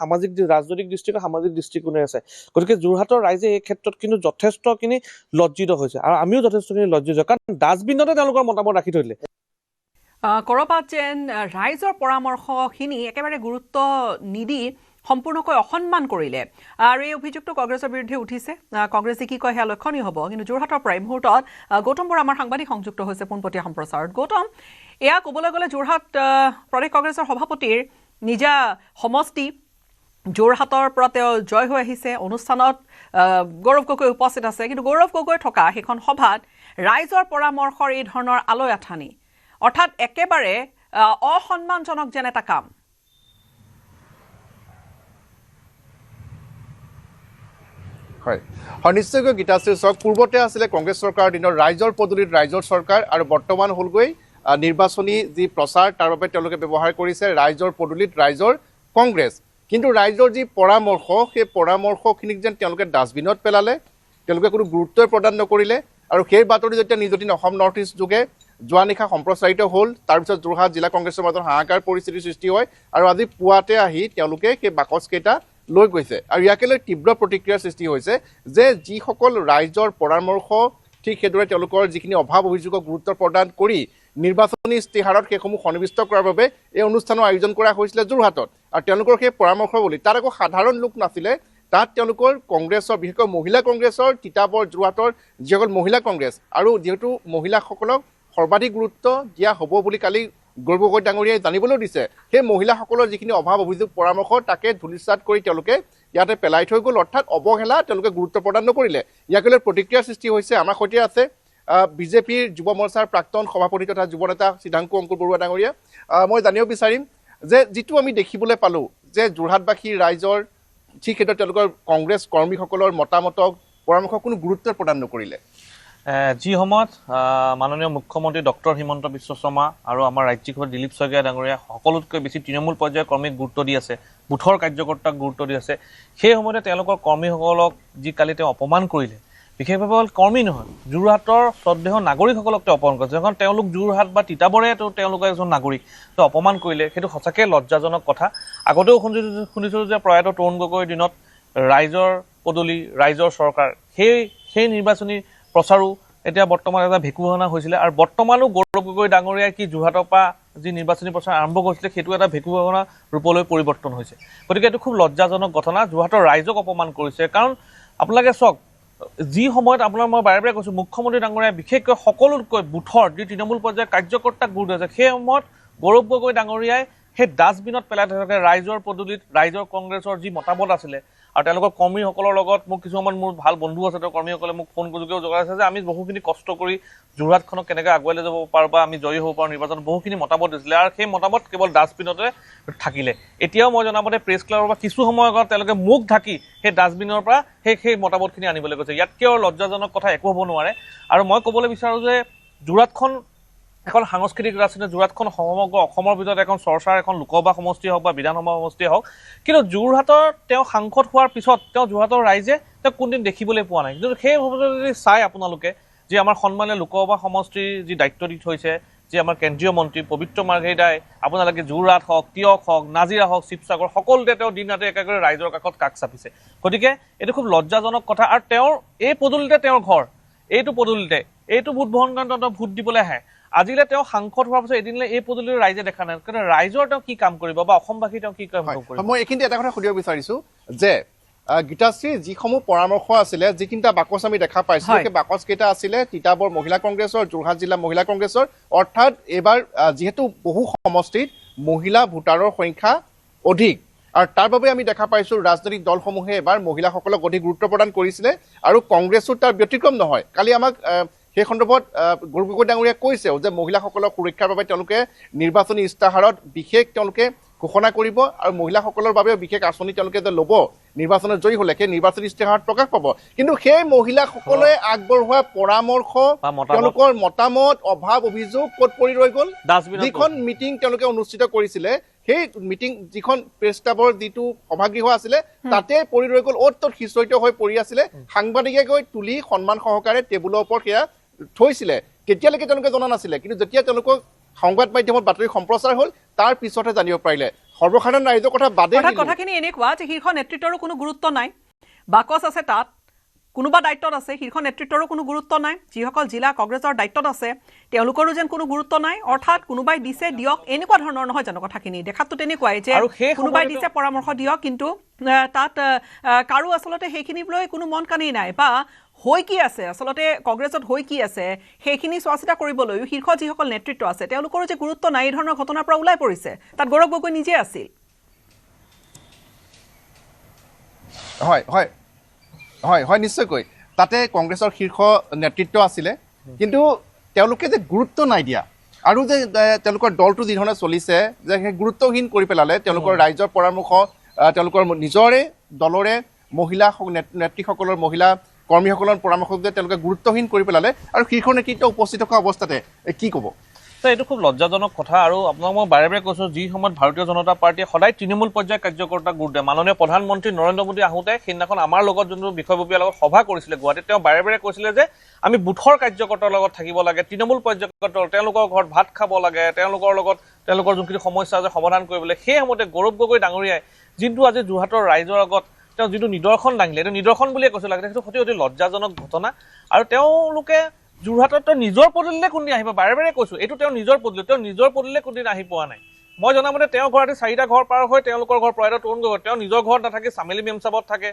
ৰাজনৈতিক দৃষ্টিকোণ সামাজিক দৃষ্টিকোণে আছে গতিকে যোৰহাটৰ ৰাইজে এই ক্ষেত্ৰত কিন্তু যথেষ্টখিনি লজ্জিত হৈছে আৰু আমিও যথেষ্টখিনি লজ্জিত কাৰণ ডাষ্টবিনতে তেওঁলোকৰ মতামত ৰাখি থৈ দিলে
কৰবাত যেন ৰাইজৰ পৰামৰ্শখিনি একেবাৰে গুৰুত্ব নিদি সম্পূৰ্ণকৈ অসন্মান কৰিলে আৰু এই অভিযোগটো কংগ্ৰেছৰ বিৰুদ্ধে উঠিছে কংগ্ৰেছে কি কয় সেয়া লক্ষণীয় হ'ব কিন্তু যোৰহাটৰ পৰা এই মুহূৰ্তত গৌতম বৰা আমাৰ সাংবাদিক সংযুক্ত হৈছে পোনপটীয়া সম্প্ৰচাৰত গৌতম এয়া ক'বলৈ গ'লে যোৰহাট প্ৰদেশ কংগ্ৰেছৰ সভাপতিৰ নিজা সমষ্টি যোৰহাটৰ পৰা তেওঁ জয় হৈ আহিছে অনুষ্ঠানত গৌৰৱ গগৈ উপস্থিত আছে কিন্তু গৌৰৱ গগৈ থকা সেইখন সভাত ৰাইজৰ পৰামৰ্শৰ এই ধৰণৰ আলৈ আঠানি অৰ্থাৎ একেবাৰে অসন্মানজনক যেন এটা কাম
হয় নিশ্চয়কৈ গীতাশ্ৰী চাওক পূৰ্বতে আছিলে কংগ্ৰেছ চৰকাৰৰ দিনৰ ৰাইজৰ পদূলিত ৰাইজৰ চৰকাৰ আৰু বৰ্তমান হ'লগৈ নিৰ্বাচনী যি প্ৰচাৰ তাৰ বাবে তেওঁলোকে ব্যৱহাৰ কৰিছে ৰাইজৰ পদূলিত ৰাইজৰ কংগ্ৰেছ কিন্তু ৰাইজৰ যি পৰামৰ্শ সেই পৰামৰ্শখিনিক যেন তেওঁলোকে ডাষ্টবিনত পেলালে তেওঁলোকে কোনো গুৰুত্বই প্ৰদান নকৰিলে আৰু সেই বাতৰি যেতিয়া নিউজ 18 অসম নৰ্থ ইষ্ট যোগে যোৱা নিশা সম্প্ৰচাৰিত হ'ল তাৰপিছত যোৰহাট জিলা কংগ্ৰেছৰ মাজত হাহাকাৰ পৰিস্থিতিৰ সৃষ্টি হয় আৰু আজি পুৱাতে আহি তেওঁলোকে সেই বাকচকেইটা লৈ গৈছে আৰু ইয়াকে লৈ তীব্ৰ প্ৰতিক্ৰিয়াৰ সৃষ্টি হৈছে যে যিসকল ৰাইজৰ পৰামৰ্শ ঠিক সেইদৰে তেওঁলোকৰ যিখিনি অভাৱ অভিযোগক গুৰুত্ব প্ৰদান কৰি নিৰ্বাচনী ইস্তিহাৰত সেইসমূহ সন্নিৱিষ্ট কৰাৰ বাবে এই অনুষ্ঠানৰ আয়োজন কৰা হৈছিলে যোৰহাটত আৰু তেওঁলোকৰ সেই পৰামৰ্শ বুলি তাত একো সাধাৰণ লোক নাছিলে তাত তেওঁলোকৰ কংগ্ৰেছৰ বিশেষকৈ মহিলা কংগ্ৰেছৰ তিতাবৰ যোৰহাটৰ যিসকল মহিলা কংগ্ৰেছ আৰু যিহেতু মহিলাসকলক সৰ্বাধিক গুৰুত্ব দিয়া হ'ব বুলি কালি গৌৰৱ গগৈ ডাঙৰীয়াই জানিবলৈ দিছে সেই মহিলাসকলৰ যিখিনি অভাৱ অভিযোগ পৰামৰ্শ তাকে ধূলিসাৎ কৰি তেওঁলোকে ইয়াতে পেলাই থৈ গ'ল অৰ্থাৎ অৱহেলা তেওঁলোকে গুৰুত্ব প্ৰদান নকৰিলে ইয়াক লৈ প্ৰতিক্ৰিয়াৰ সৃষ্টি হৈছে আমাৰ সৈতে আছে বিজেপিৰ যুৱ মৰ্চাৰ প্ৰাক্তন সভাপতি তথা যুৱ নেতা সিদ্ধাংকু অংকুৰ বৰুৱা ডাঙৰীয়া মই জানিব বিচাৰিম যে যিটো আমি দেখিবলৈ পালোঁ যে যোৰহাটবাসী ৰাইজৰ ঠিক সেইটো তেওঁলোকৰ কংগ্ৰেছ কৰ্মীসকলৰ মতামতক পৰামৰ্শ কোনো গুৰুত্ব প্ৰদান নকৰিলে
যি সময়ত মাননীয় মুখ্যমন্ত্ৰী ডক্টৰ হিমন্ত বিশ্ব শৰ্মা আৰু আমাৰ ৰাজ্যিক সভাপতি দিলীপ শইকীয়া ডাঙৰীয়া সকলোতকৈ বেছি তৃণমূল পৰ্যায়ৰ কৰ্মীক গুৰুত্ব দি আছে বুথৰ কাৰ্যকৰ্তাক গুৰুত্ব দি আছে সেই সময়তে তেওঁলোকৰ কৰ্মীসকলক যি কালি তেওঁ অপমান কৰিলে বিশেষভাৱে অকল কৰ্মী নহয় যোৰহাটৰ শ্ৰদ্ধেয় নাগৰিকসকলক তেওঁ অপমান কৰিছে কাৰণ তেওঁলোক যোৰহাট বা তিতাবৰে তেওঁলোকে এজন নাগৰিক তেওঁ অপমান কৰিলে সেইটো সঁচাকৈ লজ্জাজনক কথা আগতেও শুনিছোঁ যে প্ৰয়াত তৰুণ গগৈৰ দিনত ৰাইজৰ পদূলি ৰাইজৰ চৰকাৰ সেই নিৰ্বাচনী প্ৰচাৰো এতিয়া বৰ্তমান এটা ভেকুভনা হৈছিলে আৰু বৰ্তমানো গৌৰৱ গগৈ ডাঙৰীয়াই কি যোৰহাটৰ পৰা যি নিৰ্বাচনী প্ৰচাৰ আৰম্ভ কৰিছিলে সেইটো এটা ভেকুভনা ৰূপলৈ পৰিৱৰ্তন হৈছে গতিকে এইটো খুব লজ্জাজনক ঘটনা যোৰহাটৰ ৰাইজক অপমান কৰিছে কাৰণ আপোনালোকে চাওক যি সময়ত আপোনাৰ মই বাৰে বাৰে কৈছোঁ মুখ্যমন্ত্ৰী ডাঙৰীয়াই বিশেষকৈ সকলোতকৈ বুথৰ যি তৃণমূল পৰ্যায়ৰ কাৰ্যকৰ্তাক গুৰুত্ব দিছে সেই সময়ত গৌৰৱ গগৈ ডাঙৰীয়াই সেই ডাষ্টবিনত পেলাই থাকে ৰাইজৰ পদূলিত ৰাইজৰ কংগ্ৰেছৰ যি মতামত আছিলে আৰু তেওঁলোকৰ কৰ্মীসকলৰ লগত মোক কিছুমান মোৰ ভাল বন্ধু আছে তেওঁ কৰ্মীসকলে মোক ফোন যোগেও জনাইছে যে আমি বহুখিনি কষ্ট কৰি যোৰহাটখনক কেনেকৈ আগুৱাই লৈ যাব পাৰোঁ বা আমি জয়ী হ'ব পাৰোঁ নিৰ্বাচনত বহুখিনি মতামত দিছিলে আৰু সেই মতামত কেৱল ডাষ্টবিনতে থাকিলে এতিয়াও মই জনামতে প্ৰেছ ক্লাবৰ পৰা কিছু সময় আগত তেওঁলোকে মুখ ঢাকি সেই ডাষ্টবিনৰ পৰা সেই মতামতখিনি আনিবলৈ কৈছে ইয়াতকৈ আৰু লজ্জাজনক কথা একো হ'ব নোৱাৰে আৰু মই ক'বলৈ বিচাৰোঁ যে যোৰহাটখন এখন সাংস্কৃতিক ৰাজধানী যোৰহাটখন সমগ্ৰ অসমৰ ভিতৰত এখন চৰ্চাৰ এখন লোকসভা সমষ্টি হওক বা বিধানসভা সমষ্টিয়ে হওক কিন্তু যোৰহাটৰ তেওঁ সাংসদ হোৱাৰ পিছত তেওঁ যোৰহাটৰ ৰাইজে তেওঁ কোনদিন দেখিবলৈ পোৱা নাই কিন্তু সেই যদি চাই আপোনালোকে যে আমাৰ সন্মানীয় লোকসভা সমষ্টিৰ যি দায়িত্ব দি থৈছে যে আমাৰ কেন্দ্ৰীয় মন্ত্ৰী পবিত্ৰ মাৰ্ঘেৰিটাই আপোনালোকে যোৰহাট হওক তিয়ক হওক নাজিৰা হওক শিৱসাগৰ সকলোতে তেওঁ দিন ৰাতি একেবাৰে ৰাইজৰ কাষত কাষ চাপিছে গতিকে এইটো খুব লজ্জাজনক কথা আৰু তেওঁৰ এই পদূলিতে তেওঁৰ ঘৰ এইটো পদূলিতে এইটো ভোট গ্ৰহণ কাৰণে ভোট দিবলৈ আহে আজিলে তেওঁ সাংসদ হোৱাৰ পিছত এদিনলৈ এই পদূলিৰ ৰাইজে দেখা নাই কাৰণ ৰাইজৰ তেওঁ কি কাম কৰিব বা অসমবাসী তেওঁ কি কাম কৰিব
মই এইখিনিতে এটা কথা সুধিব বিচাৰিছোঁ যে গীতাশ্ৰী যিসমূহ পৰামৰ্শ আছিলে যিকেইটা বাকচ আমি দেখা পাইছোঁ সেই বাকচকেইটা আছিলে তিতাবৰ মহিলা কংগ্ৰেছৰ যোৰহাট জিলা মহিলা কংগ্ৰেছৰ অৰ্থাৎ এইবাৰ যিহেতু বহু সমষ্টিত মহিলা ভোটাৰৰ সংখ্যা অধিক আৰু তাৰ বাবে আমি দেখা পাইছোঁ ৰাজনৈতিক দলসমূহে এবাৰ মহিলাসকলক অধিক গুৰুত্ব প্ৰদান কৰিছিলে আৰু কংগ্ৰেছো তাৰ ব্যতিক্ৰম নহয় কালি আমাক সেই সন্দৰ্ভত গৌৰৱ গগৈ ডাঙৰীয়াই কৈছেও যে মহিলাসকলৰ সুৰক্ষাৰ বাবে তেওঁলোকে নিৰ্বাচনী ইস্তাহাৰত বিশেষ তেওঁলোকে ঘোষণা কৰিব আৰু মহিলাসকলৰ বাবেও বিশেষ আঁচনি তেওঁলোকে যে ল'ব নিৰ্বাচনত জয়ী হ'লে সেই নিৰ্বাচনী ইস্তাহাৰত প্ৰকাশ পাব কিন্তু সেই মহিলাসকলে আগবঢ়োৱা পৰামৰ্শ তেওঁলোকৰ মতামত অভাৱ অভিযোগ ক'ত পৰি ৰৈ গ'ল যিখন মিটিং তেওঁলোকে অনুষ্ঠিত কৰিছিলে সেই মিটিং যিখন প্ৰেছ ক্লাবৰ যিটো সভাগৃহ আছিলে তাতে পৰি ৰৈ গ'ল অ'ত ত'ত সিঁচৰিত হৈ পৰি আছিলে সাংবাদিকে গৈ তুলি সন্মান সহকাৰে টেবুলৰ ওপৰত সেয়া থৈছিলে তেতিয়ালৈকে তেওঁলোকে জনা নাছিলে কিন্তু যেতিয়া তেওঁলোকক সংবাদ মাধ্যমত বাতৰি সম্প্ৰচাৰ হ'ল তাৰ পিছতহে জানিব পাৰিলে সৰ্বসাধাৰণ ৰাইজৰ কথা বাদে
কথাখিনি এনেকুৱা যে শীৰ্ষ নেতৃত্বৰো কোনো গুৰুত্ব নাই বাকচ আছে তাত কোনোবা দায়িত্বত আছে শীৰ্ষ নেতৃত্বৰো কোনো গুৰুত্ব নাই যিসকল জিলা কংগ্ৰেছৰ দায়িত্বত আছে তেওঁলোকৰো যেন কোনো গুৰুত্ব নাই অৰ্থাৎ কোনোবাই দিছে দিয়ক এনেকুৱা ধৰণৰ নহয় জানো কথাখিনি দেখাততো তেনেকুৱাই যে কোনোবাই দিছে পৰামৰ্শ দিয়ক কিন্তু তাত কাৰো আচলতে সেইখিনি লৈ কোনো মন কানি নাই বা হৈ কি আছে আচলতে কংগ্ৰেছত হৈ কি আছে সেইখিনি চোৱা চিতা কৰিবলৈও শীৰ্ষ যিসকল নেতৃত্ব আছে তেওঁলোকৰো যে গুৰুত্ব নাই এই ধৰণৰ ঘটনাৰ পৰা ওলাই পৰিছে তাত গৌৰৱ গগৈ নিজে আছিল
হয় হয় হয় হয় নিশ্চয়কৈ তাতে কংগ্ৰেছৰ শীৰ্ষ নেতৃত্ব আছিলে কিন্তু তেওঁলোকে যে গুৰুত্ব নাই দিয়া আৰু যে তেওঁলোকৰ দলটো যিধৰণে চলিছে যে সেই গুৰুত্বহীন কৰি পেলালে তেওঁলোকৰ ৰাইজৰ পৰামৰ্শ তেওঁলোকৰ নিজৰে দলৰে মহিলা নেতৃসকলৰ মহিলা কৰ্মীসকলৰ পৰামৰ্শ যে তেওঁলোকে গুৰুত্বহীন কৰি পেলালে আৰু শীৰ্ষ নেতৃত্ব উপস্থিত থকা অৱস্থাতে কি ক'ব
তো এইটো খুব লজ্জাজনক কথা আৰু আপোনাক মই বাৰে বাৰে কৈছোঁ যি সময়ত ভাৰতীয় জনতা পাৰ্টীয়ে সদায় তৃণমূল পৰ্যায়ৰ কাৰ্যকৰ্তাক গুৰুত্ব দিয়ে মাননীয় প্ৰধানমন্ত্ৰী নৰেন্দ্ৰ মোদী আহোঁতে সেইদিনাখন আমাৰ লগত যোনটো বিষয়ববীয়াৰ লগত সভা কৰিছিলে গুৱাহাটীত তেওঁ বাৰে বাৰে কৈছিলে যে আমি বুথৰ কাৰ্যকৰ্তাৰ লগত থাকিব লাগে তৃণমূল পৰ্যায়কৰ্তা তেওঁলোকৰ ঘৰত ভাত খাব লাগে তেওঁলোকৰ লগত তেওঁলোকৰ যোনখিনি সমস্যা আছে সমাধান কৰিবলৈ সেই সময়তে গৌৰৱ গগৈ ডাঙৰীয়াই যোনটো আজি যোৰহাটৰ ৰাইজৰ আগত তেওঁ যিটো নিদৰ্শন দাঙিলে এইটো নিদৰ্শন বুলিয়ে কৈছোঁ লাগে সেইটো অতি লজ্জাজনক ঘটনা আৰু তেওঁলোকে যোৰহাটত তেওঁ নিজৰ পদূলিলে কোনদিন আহিব বাৰে বাৰে কৈছোঁ এইটো তেওঁৰ নিজৰ পদূলি তেওঁ নিজৰ পদূলিলে কোনদিন আহি পোৱা নাই মই জনামতে তেওঁৰ ঘৰতে 4টা ঘৰ পাৰ হৈ তেওঁলোকৰ ঘৰ প্ৰয়াত তৰুণ গগৈ তেওঁ নিজৰ ঘৰত নাথাকে চামেলি মেমচাবত থাকে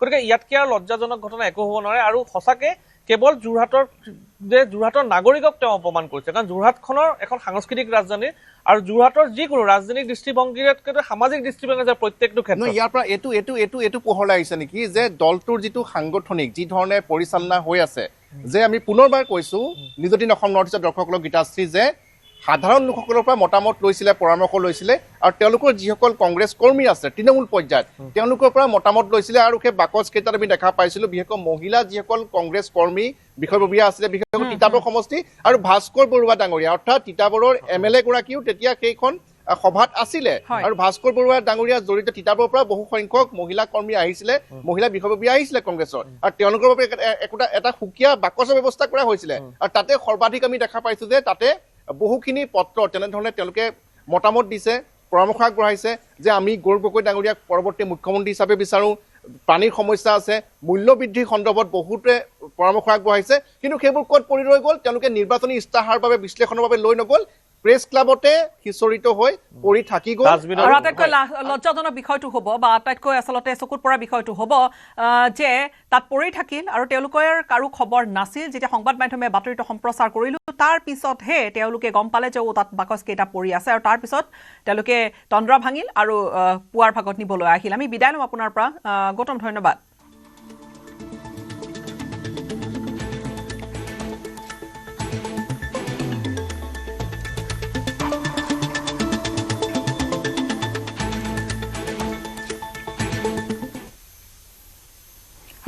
গতিকে ইয়াতকৈ আৰু লজ্জাজনক ঘটনা একো হ'ব নোৱাৰে আৰু সঁচাকৈ কেৱল যোৰহাটৰ নাগৰিকক তেওঁ অপমান কৰিছে কাৰণ যোৰহাটখনৰ এখন সাংস্কৃতিক ৰাজধানী আৰু যোৰহাটৰ যিকোনো ৰাজধানীক দৃষ্টিভংগীতকৈ সামাজিক দৃষ্টিভংগী যে প্ৰত্যেকটো ক্ষেত্ৰত
ইয়াৰ পৰা এইটো পোহৰলৈ আহিছে নেকি যে দলটোৰ যিটো সাংগঠনিক যি ধৰণে পৰিচালনা হৈ আছে যে আমি পুনৰবাৰ কৈছোঁ নিউজ18 অসম নৰ্থ ইষ্টৰ দৰ্শকসকলক গীতাশ্ৰী যে সাধাৰণ লোকসকলৰ পৰা মতামত লৈছিলে পৰামৰ্শ লৈছিলে আৰু তেওঁলোকৰ যিসকল কংগ্ৰেছ কৰ্মী আছে তৃণমূল পৰ্যায়ত তেওঁলোকৰ পৰা মতামত লৈছিলে আৰু সেই বাকচ কেইটাত আমি দেখা পাইছিলোঁ বিশেষকৈ মহিলা যিসকল কংগ্ৰেছ কৰ্মী বিষয়ববীয়া আছিলে বিশেষকৈ তিতাবৰ সমষ্টি আৰু ভাস্কৰ বৰুৱা ডাঙৰীয়া অৰ্থাৎ তিতাবৰৰ MLA গৰাকীও তেতিয়া সেইখন সভাত আছিলে আৰু ভাস্কৰ বৰুৱা ডাঙৰীয়া জড়িত তিতাবৰৰ পৰা বহু সংখ্যক মহিলা কৰ্মী আহিছিলে মহিলা বিষয়ববীয়া আহিছিলে কংগ্ৰেছৰ আৰু তেওঁলোকৰ বাবে এটা সুকীয়া বাকচৰ ব্যৱস্থা কৰা হৈছিলে আৰু তাতে সৰ্বাধিক আমি দেখা পাইছোঁ যে তাতে বহুখিনি পত্ৰ তেনেধৰণে তেওঁলোকে মতামত দিছে পৰামৰ্শ আগবঢ়াইছে যে আমি গৌৰৱ গগৈ ডাঙৰীয়াক পৰৱৰ্তী মুখ্যমন্ত্ৰী হিচাপে বিচাৰোঁ পানীৰ সমস্যা আছে মূল্য বৃদ্ধিৰ সন্দৰ্ভত বহুতে পৰামৰ্শ আগবঢ়াইছে কিন্তু সেইবোৰ ক'ত পৰি ৰৈ গ'ল তেওঁলোকে নিৰ্বাচনী ইস্তাহাৰ বাবে বিশ্লেষণৰ বাবে লৈ নগ'ল প্ৰেছ ক্লাবতে সিঁচৰিত হৈ পৰি থাকি গ'ল
আৰু আটাইতকৈ লজ্জাজনক বিষয়টো হ'ব বা আটাইতকৈ আচলতে চকুত পৰা বিষয়টো হ'ব যে তাত পৰি থাকিল আৰু তেওঁলোকৰ কাৰো খবৰ নাছিল যেতিয়া সংবাদ মাধ্যমে বাতৰিটো সম্প্ৰচাৰ কৰিলোঁ তাৰ পিছতহে তেওঁলোকে গম পালে যে তাত বাকচ কেইটা পৰি আছে আৰু তাৰ পিছত তেওঁলোকে তন্দ্ৰা ভাঙিল আৰু পুৱাৰ ভাগত নিবলৈ আহিল আমি বিদায় ল'ম আপোনাৰ পৰা গৌতম ধন্যবাদ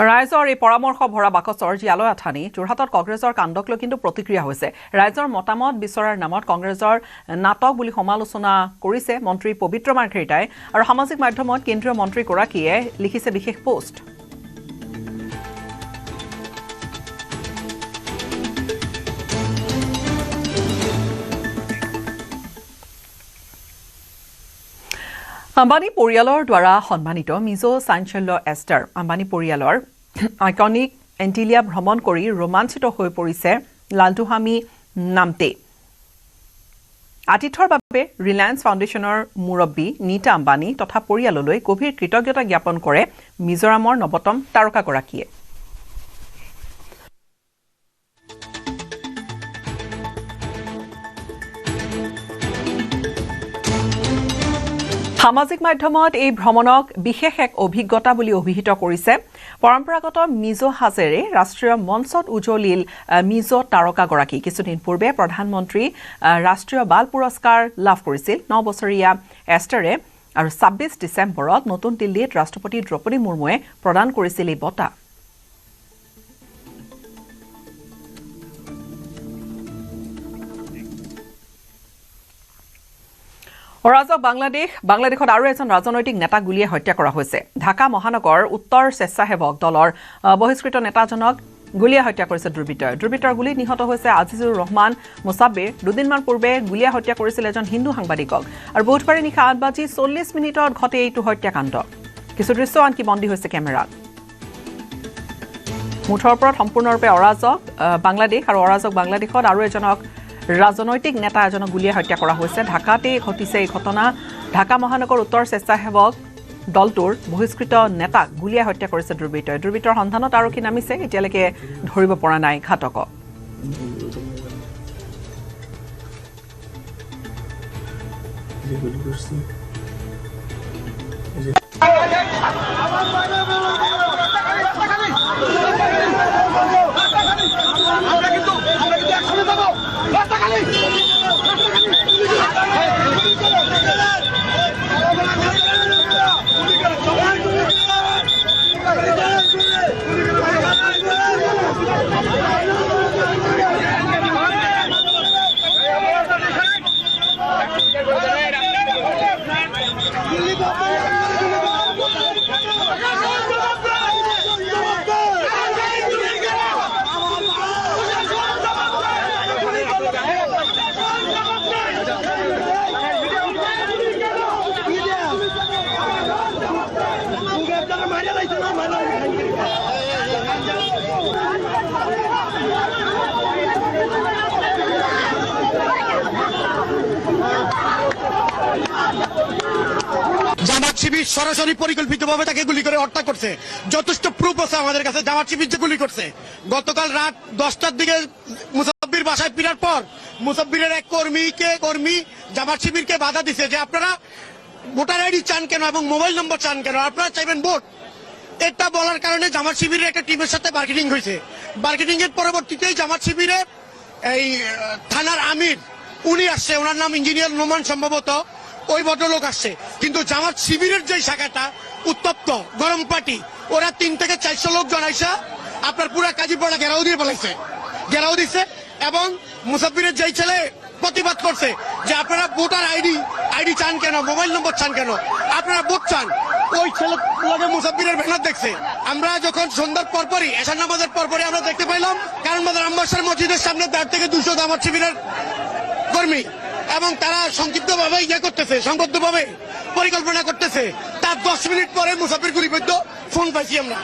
ৰাইজৰ এই পৰামৰ্শ ভৰা বাকচৰ যি আলৈ আঠানি যোৰহাটত কংগ্ৰেছৰ কাণ্ডক লৈ কিন্তু প্ৰতিক্ৰিয়া হৈছে ৰাইজৰ মতামত বিচৰাৰ নামত কংগ্ৰেছৰ নাটক বুলি সমালোচনা কৰিছে মন্ত্ৰী পবিত্ৰ মাৰ্ঘেৰিটাই আৰু সামাজিক মাধ্যমত কেন্দ্ৰীয় মন্ত্ৰীগৰাকীয়ে লিখিছে বিশেষ পোষ্ট আম্বানী পৰিয়ালৰ দ্বাৰা সন্মানিত মিজো চাঞ্চল্য এষ্টাৰ আম্বানী পৰিয়ালৰ আইকনিক এণ্টিলিয়া ভ্ৰমণ কৰি ৰোমাঞ্চিত হৈ পৰিছে লালটুহামী নামতে আতিথ্যৰ বাবে ৰিলায়েন্স ফাউণ্ডেশ্যনৰ মুৰব্বী নীতা আম্বানী তথা পৰিয়াললৈ গভীৰ কৃতজ্ঞতা জ্ঞাপন কৰে মিজোৰামৰ নৱতম তাৰকাগৰাকীয়ে সামাজিক মাধ্যমত এই ভ্ৰমণক বিশেষ এক অভিজ্ঞতা বুলি অভিহিত কৰিছে পৰম্পৰাগত মিজো সাজেৰে ৰাষ্ট্ৰীয় মঞ্চত উজলিল মিজো তাৰকাগৰাকী কিছুদিন পূৰ্বে প্ৰধানমন্ত্ৰী ৰাষ্ট্ৰীয় বাল পুৰস্কাৰ লাভ কৰিছিল 9 বছৰীয়া এষ্টাৰে আৰু 26 ডিচেম্বৰত নতুন দিল্লীত ৰাষ্ট্ৰপতি দ্ৰৌপদী মুৰ্মুৱে প্ৰদান কৰিছিল এই বঁটা অৰাজক বাংলাদেশত আৰু এজন ৰাজনৈতিক নেতা গুলীয়ে হত্যা কৰা হৈছে ঢাকা মহানগৰ উত্তৰ স্বেচ্ছাসেৱক দলৰ বহিষ্কৃত নেতাজনক গুলীয়ে হত্যা কৰিছে দুৰ্বৃত্তৰ গুলীত নিহত হৈছে আজিজুৰ ৰহমান মুছাব্বিৰ দুদিনমান পূৰ্বে গুলীয়ে হত্যা কৰিছিল এজন হিন্দু সাংবাদিকক আৰু বুধবাৰে নিশা 8:40 ঘটে এইটো হত্যাকাণ্ড কিছু দৃশ্য আনকি বন্দী হৈছে কেমেৰাত মুঠৰ ওপৰত সম্পূৰ্ণৰূপে অৰাজক বাংলাদেশ আৰু অৰাজক বাংলাদেশত আৰু এজনক ৰাজনৈতিক নেতা এজনক গুলীয়ে হত্যা কৰা হৈছে ঢাকাতে ঘটিছে এই ঘটনা ঢাকা মহানগৰ উত্তৰ স্বেচ্ছাসেৱক দলটোৰ বহিষ্কৃত নেতাক গুলীয়ে হত্যা কৰিছে দুৰ্বৃত্তৰ সন্ধানত আৰক্ষী নামিছে এতিয়ালৈকে ধৰিব পৰা নাই ঘাতকক
শিবির সরাসরি পরিকল্পিতভাবে তাকে গুলি করে হত্যা করছে। যথেষ্ট প্রুফ আছে আমাদের কাছে জামাত শিবির যে গুলি করছে। গতকাল রাত 10টার দিকে মুসাব্বির বাসায় ফেরার পর মুসাব্বিরের এক কর্মী জামাত শিবিরকে বাধা দিছে যে আপনারা ভোটার আইডি চান কেন এবং মোবাইল নম্বর চান কেন, আপনারা চাইবেন ভোট। এটা বলার কারণে জামাত শিবিরের একটা টিমের সাথে বার্গেনিং হয়েছে। বার্গেনিং এর পরবর্তীতেই জামাত শিবিরের এই থানার আমির উনি আসছে, ওনার নাম ইঞ্জিনিয়ার নোমান, সম্ভবত ওই ভদ্রলোক আসছে। কিন্তু জামাত শিবিরের যে শাখাটা উত্তপ্ত গরম পার্টি, ওরা 3 থেকে 400 লোক জনাইছে আপনার পুরা কাজীপাড়া ঘেরাও দিছে এবং মুসাফিরের যেই ছেলে প্রতিবাদ করছে যে আপনারা ভোটার আইডি চান কেন, মোবাইল নম্বর চান কেন, আপনারা ভোট চান, ওই ছেলে মুসাফিরের ব্যানার দেখছে। আমরা যখন সন্ধ্যার পরপরই এশার নামাজের পরপরই আমরা দেখতে পাইলাম কারণ বাজার আম্বাসার মসজিদের সামনে 1.5 থেকে 200 জামাত শিবিরের কর্মী এবং তারা সংক্ষিপ্তভাবে সংবদ্ধভাবে পরিকল্পনা করতেছে। তার 10 মিনিট পরে মুসাফির গুলিবিদ্ধ ফোন পাইছি আমরা।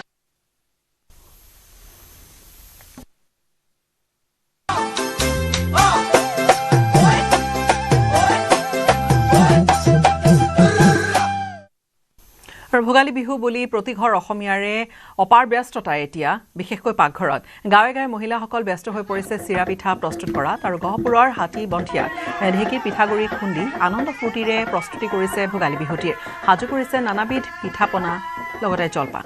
আৰু ভোগালী বিহু বুলি প্ৰতিঘৰ অসমীয়াৰে অপাৰ ব্যস্ততা এতিয়া বিশেষকৈ পাকঘৰত। গাঁৱে গাঁৱে মহিলাসকল ব্যস্ত হৈ পৰিছে চিৰা পিঠা প্ৰস্তুত কৰাত আৰু গহপুৰৰ হাতী বন্ঠিয়াত ঢেঁকীৰ পিঠাগুৰি খুন্দি আনন্দ ফূৰ্তিৰে প্ৰস্তুতি কৰিছে ভোগালী বিহুটিৰ। সাজু কৰিছে নানাবিধ পিঠা পনা লগতে জলপান।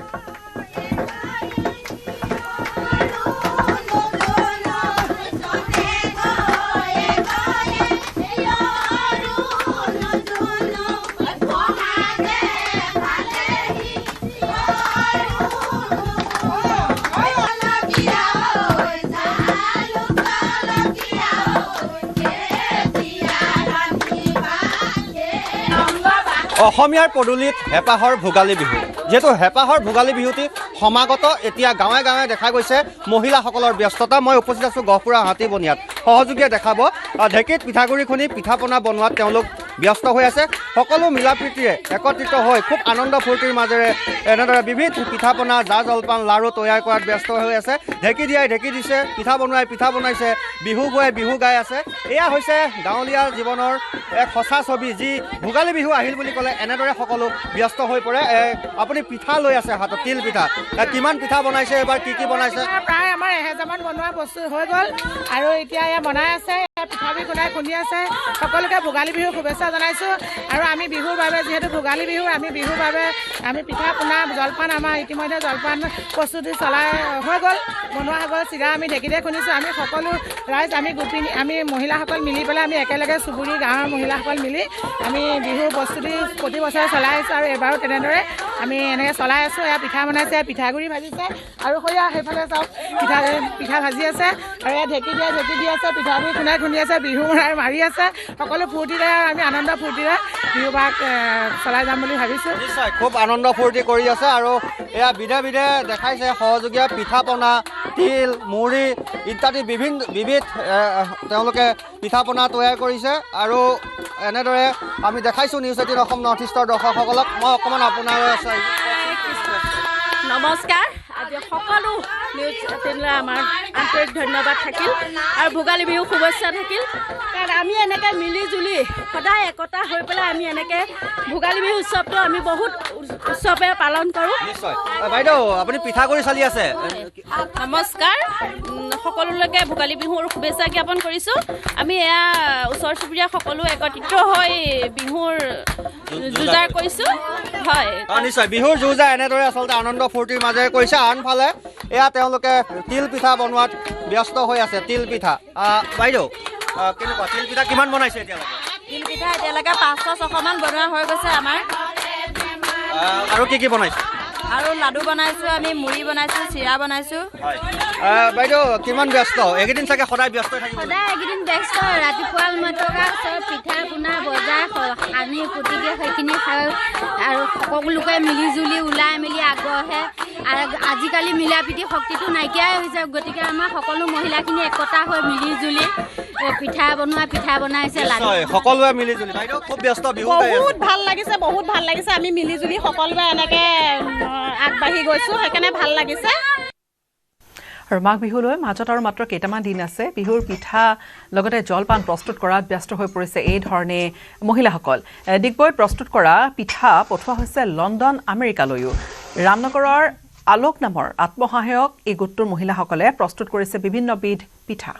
অসমীয়াৰ পদূলিত হেঁপাহৰ ভোগালী বিহু, যিহেতু হেঁপাহৰ ভোগালী বিহুটি সমাগত এতিয়া গাঁৱে গাঁৱে দেখা গৈছে মহিলাসকলৰ ব্যস্ততা। মই উপস্থিত আছোঁ গহপুৰৰ হাতীবনিয়াত। সহযোগীয়ে দেখাব ঢেঁকীত পিঠাগুৰি খুন্দি পিঠা পনা বনোৱাত তেওঁলোক ব্যস্ত হৈ আছে। সকলো মিলা প্ৰীতিৰে একত্ৰিত হৈ খুব আনন্দ ফূৰ্তিৰ মাজেৰে এনেদৰে বিবিধ পিঠা পনা জা জলপান লাড়ু তৈয়াৰ কৰাত ব্যস্ত হৈ আছে। ঢেঁকী দিয়াই ঢেঁকী দিছে, পিঠা বনোৱাই পিঠা বনাইছে, বিহু গোৱাই বিহু গাই আছে। এয়া হৈছে গাঁৱলীয়া জীৱনৰ এক সঁচা ছবি, যি ভোগালী বিহু আহিল বুলি ক'লে এনেদৰে সকলো ব্যস্ত হৈ পৰে। আপুনি পিঠা লৈ আছে হাতত, তিল পিঠা। কিমান পিঠা বনাইছে এইবাৰ, কি কি বনাইছে?
প্ৰায় আমাৰ 1000মান বনোৱা বস্তু হৈ গ'ল আৰু এতিয়া এয়া বনাই আছে, পিঠাগুড়ি খুন্দি আছে। সকলোকে ভোগালী বিহুৰ শুভেচ্ছা জনাইছোঁ। আৰু আমি বিহুৰ বাবে, যিহেতু ভোগালী বিহু, আমি বিহুৰ বাবে আমি পিঠা পনা জলপান আমাৰ ইতিমধ্যে জলপান প্ৰস্তুতি চলাই হৈ গ'ল, বনোৱা হৈ গ'ল। চিৰা আমি ঢেঁকীতে খুন্দিছোঁ। আমি সকলো ৰাইজ আমি মহিলাসকল মিলি পেলাই আমি একেলগে চুবুৰী গাঁৱৰ মহিলাসকল মিলি আমি বিহুৰ প্ৰস্তুতি প্ৰতি বছৰে চলাই আছোঁ আৰু এবাৰো তেনেদৰে আমি এনেকৈ চলাই আছোঁ। এয়া পিঠা বনাইছে, পিঠাগুড়ি ভাজিছে আৰু সেইফালে চাওক পিঠা ভাজি আছে আৰু এয়া ঢেঁকী দি আছে, পিঠাগুড়ি খুন্দি আছে, বিহু মাৰি আছে। সকলো ফূৰ্তিৰে আমি আনন্দ ফূৰ্তিৰে বিহু ভাগ চলাই যাম বুলি ভাবিছোঁ।
নিশ্চয় খুব আনন্দ ফূৰ্তি কৰি আছে আৰু এয়া বিধে বিধে দেখাইছে সহযোগীয়ে পিঠা পনা, তিল, মুড়ি ইত্যাদি বিবিধ তেওঁলোকে পিঠা পনা তৈয়াৰ কৰিছে। আৰু এনেদৰে আমি দেখাইছোঁ নিউজ 18 অসম নৰ্থ ইষ্টৰ দৰ্শকসকলক। মই অকণমান আপোনাৰ
নমস্কাৰ। আজি সকলো নিউজ 18লৈ আমাৰ আন্তৰিক ধন্যবাদ থাকিল আৰু ভোগালী বিহু শুভেচ্ছা থাকিল। কাৰণ আমি এনেকৈ মিলি জুলি সদায় একতা হৈ পেলাই আমি এনেকৈ ভোগালী বিহু উৎসৱটো আমি বহুত উৎসৱে পালন কৰোঁ।
নিশ্চয়। বাইদেউ আপুনি পিঠাগুড়ি চালি আছে।
নমস্কাৰ, সকলোলৈকে ভোগালী বিহুৰ শুভেচ্ছা জ্ঞাপন কৰিছোঁ। আমি এয়া ওচৰ চুবুৰীয়া সকলো একত্ৰিত হৈ বিহুৰ যুঁজাৰ কৰিছোঁ। হয়
নিশ্চয়, বিহুৰ যুঁজা এনেদৰে আচলতে আনন্দ ফূৰ্তিৰ মাজেৰে কৰিছে। আনফালে এয়া তেওঁলোকে তিল পিঠা বনোৱাত ব্যস্ত হৈ আছে। তিল পিঠা বাইদেউ কেনেকুৱা, তিল পিঠা কিমান বনাইছে এতিয়ালৈকে?
তিল পিঠা এতিয়ালৈকে 500-600মান বনোৱা হৈ গৈছে আমাৰ।
আৰু কি কি বনাইছে?
আৰু লাডু বনাইছোঁ, আমি মুড়ি বনাইছোঁ, চিৰা বনাইছোঁ।
বাইদেউ কিমান ব্যস্ত? এইকেইদিন চাগে সদায় ব্যস্ত থাকিব?
সদায় এইকেইদিন ব্যস্ত। ৰাতিপুৱা মতকা চব পিঠা পোনা বজাৰ সানি কুটিকে সেইখিনি খাই আৰু সকলোকে মিলি জুলি ওলাই মেলি আগবঢ়ে। আৰু আজিকালি মিলা প্ৰীতি শক্তিটো নাইকিয়াই হৈছে, গতিকে আমাৰ সকলো মহিলাখিনি একতা হৈ মিলি জুলি পিঠা বনাইছে, লাডু
সকলোৱে মিলি জুলি। বাইদেউ খুব ব্যস্ত, বিহু
বহুত ভাল লাগিছে, বহুত ভাল লাগিছে। আমি মিলি জুলি সকলোৱে এনেকৈ আগবাঢ়ি গৈছোঁ, সেইকাৰণে ভাল লাগিছে।
আৰু মাঘ বিহুলৈ মাজত আৰু মাত্ৰ কেইটামান দিন আছে বিহুৰ পিঠা লগতে জলপান প্ৰস্তুত কৰাত ব্যস্ত হৈ পৰিছে এই ধৰণে মহিলাসকল ডিগবৈত প্ৰস্তুত কৰা পিঠা পঠোৱা হৈছে লণ্ডন আমেৰিকালৈও ৰামনগৰৰ আলোক নামৰ আত্মসহায়ক এই গোটটোৰ মহিলাসকলে প্ৰস্তুত কৰিছে বিভিন্নবিধ পিঠা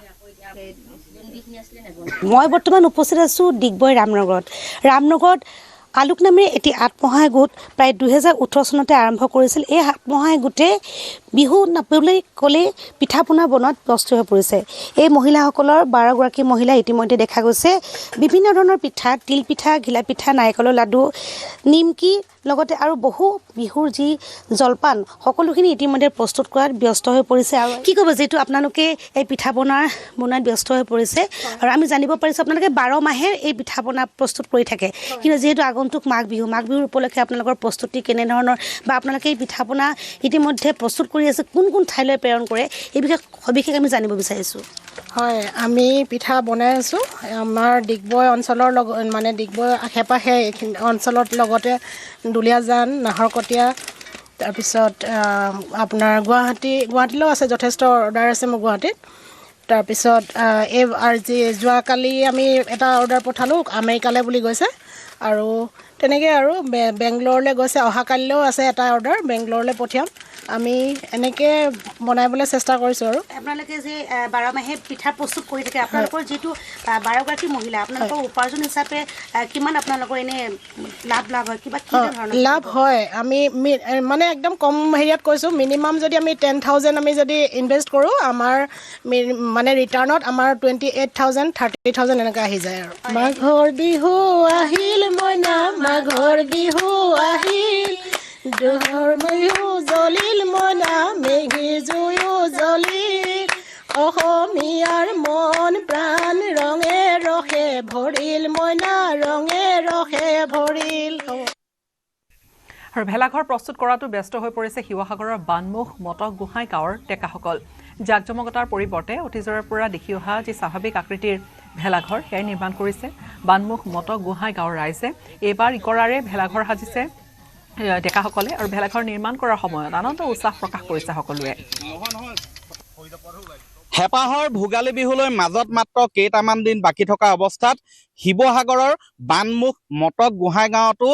মই বৰ্তমান উপস্থিত আছোঁ ডিগবৈ ৰামনগৰত আলোক নামেৰে এটি আত্মসহায়ক গোট প্ৰায় 2018 চনতে আৰম্ভ কৰিছিল এই আত্মসহায়ক গোটে বিহু নাপাবলৈ ক'লে পিঠা পনা বনোৱাত ব্যস্ত হৈ পৰিছে এই মহিলাসকলৰ 12 গৰাকী মহিলা ইতিমধ্যে দেখা গৈছে বিভিন্ন ধৰণৰ পিঠা তিল পিঠা ঘিলা পিঠা নাৰিকলৰ লাডু নিমকি লগতে আৰু বহু বিহুৰ যি জলপান সকলোখিনি ইতিমধ্যে প্ৰস্তুত কৰাত ব্যস্ত হৈ পৰিছে আৰু কি ক'ব যেটো আপোনালোকে এই পিঠা বনোৱাত ব্যস্ত হৈ পৰিছে আৰু আমি জানিব পাৰিছো আপোনালোকে 12 মাহে এই পিঠা পনা প্ৰস্তুত কৰি থাকে কিন্তু যেহেতু আগন্তুক মাঘ বিহুৰ উপলক্ষে আপোনালোকৰ প্ৰস্তুতি কেনে ধৰণৰ বা আপোনালোকে এই পিঠা পনা ইতিমধ্যে প্ৰস্তুত কৰি আছে কোন ঠাইলৈ প্ৰেৰণ কৰে এই বিশেষ আমি জানিব বিচাৰিছো
হয় আমি পিঠা বনাই আছোঁ আমাৰ ডিগবৈ অঞ্চলৰ মানে ডিগবৈ আশে-পাশে অঞ্চলত লগতে দুলীয়াজান নাহৰকটীয়া তাৰপিছত আপোনাৰ গুৱাহাটীলৈও আছে যথেষ্ট অৰ্ডাৰ আছে মোৰ গুৱাহাটীত তাৰপিছত যোৱাকালি আমি এটা অৰ্ডাৰ পঠালোঁ আমেৰিকালৈ বুলি গৈছে আৰু তেনেকৈ আৰু বেংগলৰলৈ গৈছে অহাকালিলৈও আছে এটা অৰ্ডাৰ বেংগলৰলৈ পঠিয়াম আমি এনেকৈ বনাবলৈ চেষ্টা কৰিছোঁ আৰু
আপোনালোকে যে 12 মাহে পিঠা প্ৰস্তুত কৰি থাকে আপোনালোকৰ যেটো 12 গৰাকী মহিলা আপোনালোকৰ উপাৰ্জন হিচাপে কিমান আপোনালোকৰ এনে লাভ হয় কিবা কি ধৰণৰ
লাভ হয় আমি মানে একদম কম হেৰিয়াত কৈছোঁ মিনিমাম যদি আমি 10,000 আমি যদি ইনভেষ্ট কৰোঁ আমাৰ মানে ৰিটাৰ্ণত আমাৰ 28,000 30,000 এনেকৈ আহি যায় আৰু মাঘৰ বিহু আহিল মইনা মাঘৰ বিহু আহিল দুহৰ বিহু জ্বলিল মইনা মেঘি জুয়ো জ্বলিল অসমীয়াৰ মন প্ৰাণ ৰঙে ৰসে ভৰিল মইনা ৰঙে ৰসে ভৰিল
আৰু ভেলাঘৰ প্ৰস্তুত কৰাটো ব্যস্ত হৈ পৰিছে শিৱসাগৰৰ বানমুখ মটক গোহাঁই গাঁৱৰ ডেকাসকল জাকজমকতাৰ পৰিৱৰ্তে অতীজৰে পৰা দেখি অহা যি স্বাভাৱিক আকৃতিৰ ভেলাঘৰ সেয়াই নিৰ্মাণ কৰিছে বানমুখ মটক গোহাঁই গাঁৱৰ ৰাইজে এইবাৰ ইকৰাৰে ভেলাঘৰ সাজিছে ডেকাসকলে আৰু ভেলাঘৰ নিৰ্মাণ কৰাৰ সময়ত আনন্দ উৎসাহ প্ৰকাশ কৰিছে সকলোৱে
হেপাহৰ ভোগালী বিহুলৈ মাজত মাত্ৰ কেইটামান দিন বাকী থকা অৱস্থাত শিৱসাগৰৰ বানমুখ মটক গোহাঁই গাঁৱতো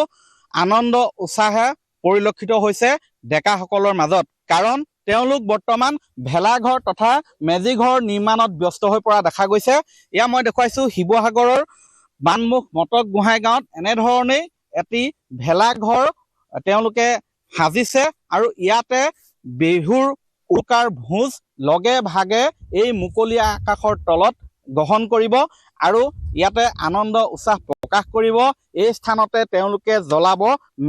আনন্দ উৎসাহে পৰিলক্ষিত হৈছে ডেকাসকলৰ মাজত কাৰণ তেওঁলোক বৰ্তমান ভেলাঘৰ তথা মেজি ঘৰ নিৰ্মাণত ব্যস্ত হৈ পৰা দেখা গৈছে এয়া মই দেখুৱাইছো শিৱসাগৰৰ বানমুখ মটক গোহাঁই গাঁৱত এনেধৰণেই এটি ভেলাঘৰ তেওঁলোকে সাজিছে আৰু ইয়াতে বিহুৰ উৰুকাৰ ভোজ লগে ভাগে এই মুকলিয়া আকাশৰ তলত গ্ৰহণ কৰিব আৰু ইয়াতে আনন্দ উৎসাহ প্ৰকাশ কৰিব এই স্থানতে তেওঁলোকে জ্বলাব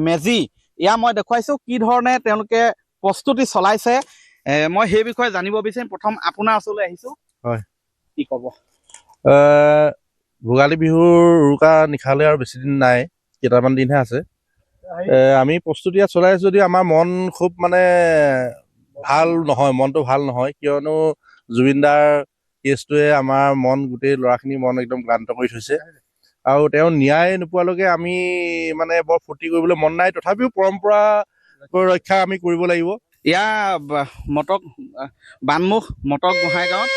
মেজি এয়া মই দেখুৱাইছো কি ধৰণে তেওঁলোকে প্ৰস্তুতি চলাইছে মই সেই বিষয়ে জানিব বিচাৰিম প্ৰথম আপোনাৰ ওচৰলৈ আহিছো
হয়
কি ক'ব
ভোগালী বিহুৰ উৰুকা নিশালে আৰু বেছি দিন নাই কেইটামান দিনহে আছে আমি প্ৰস্তুতি চলাই আছো যদিও আমাৰ মন খুব মানে ভাল নহয় মনটো ভাল নহয় কিয়নো জুবিনদাৰ কেছটোৱে আমাৰ মন গোটেই ল'ৰাখিনি মন একদম ক্লান্ত কৰি থৈছে আৰু তেওঁ ন্যায় নোপোৱালৈকে আমি মানে বৰ ফূৰ্তি কৰিবলৈ মন নাই তথাপিও পৰম্পৰা ৰক্ষা আমি কৰিব লাগিব
ইয়া বানমুখ মটক গোহাঁই গাঁৱত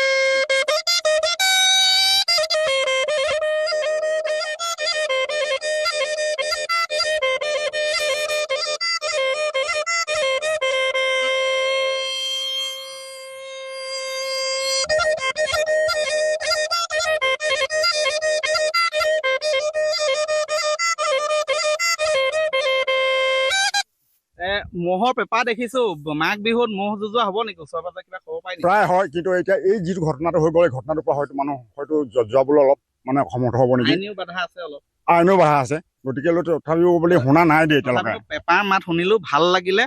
মহৰ পেপা দেখিছো মাঘ বিহুত মহ যুঁজোৱা হ'ব নেকি ওচৰে পাজৰে কিবা খবৰ পাই নেকি
প্ৰায় হয় কিন্তু এতিয়া এই যিটো ঘটনাটো হৈ গ'ল এই ঘটনাটোৰ পৰা হয়তো মানুহ হয়তো যোৱাবলৈ অলপ মানে সমৰ্থ হ'ব নেকি
আইনীও বাধা আছে অলপ
আইনো বাধা আছে গতিকে তথাপিও বুলি শুনা নাই দেই এতিয়ালৈকে
পেপাৰ মাত শুনিলো ভাল লাগিলে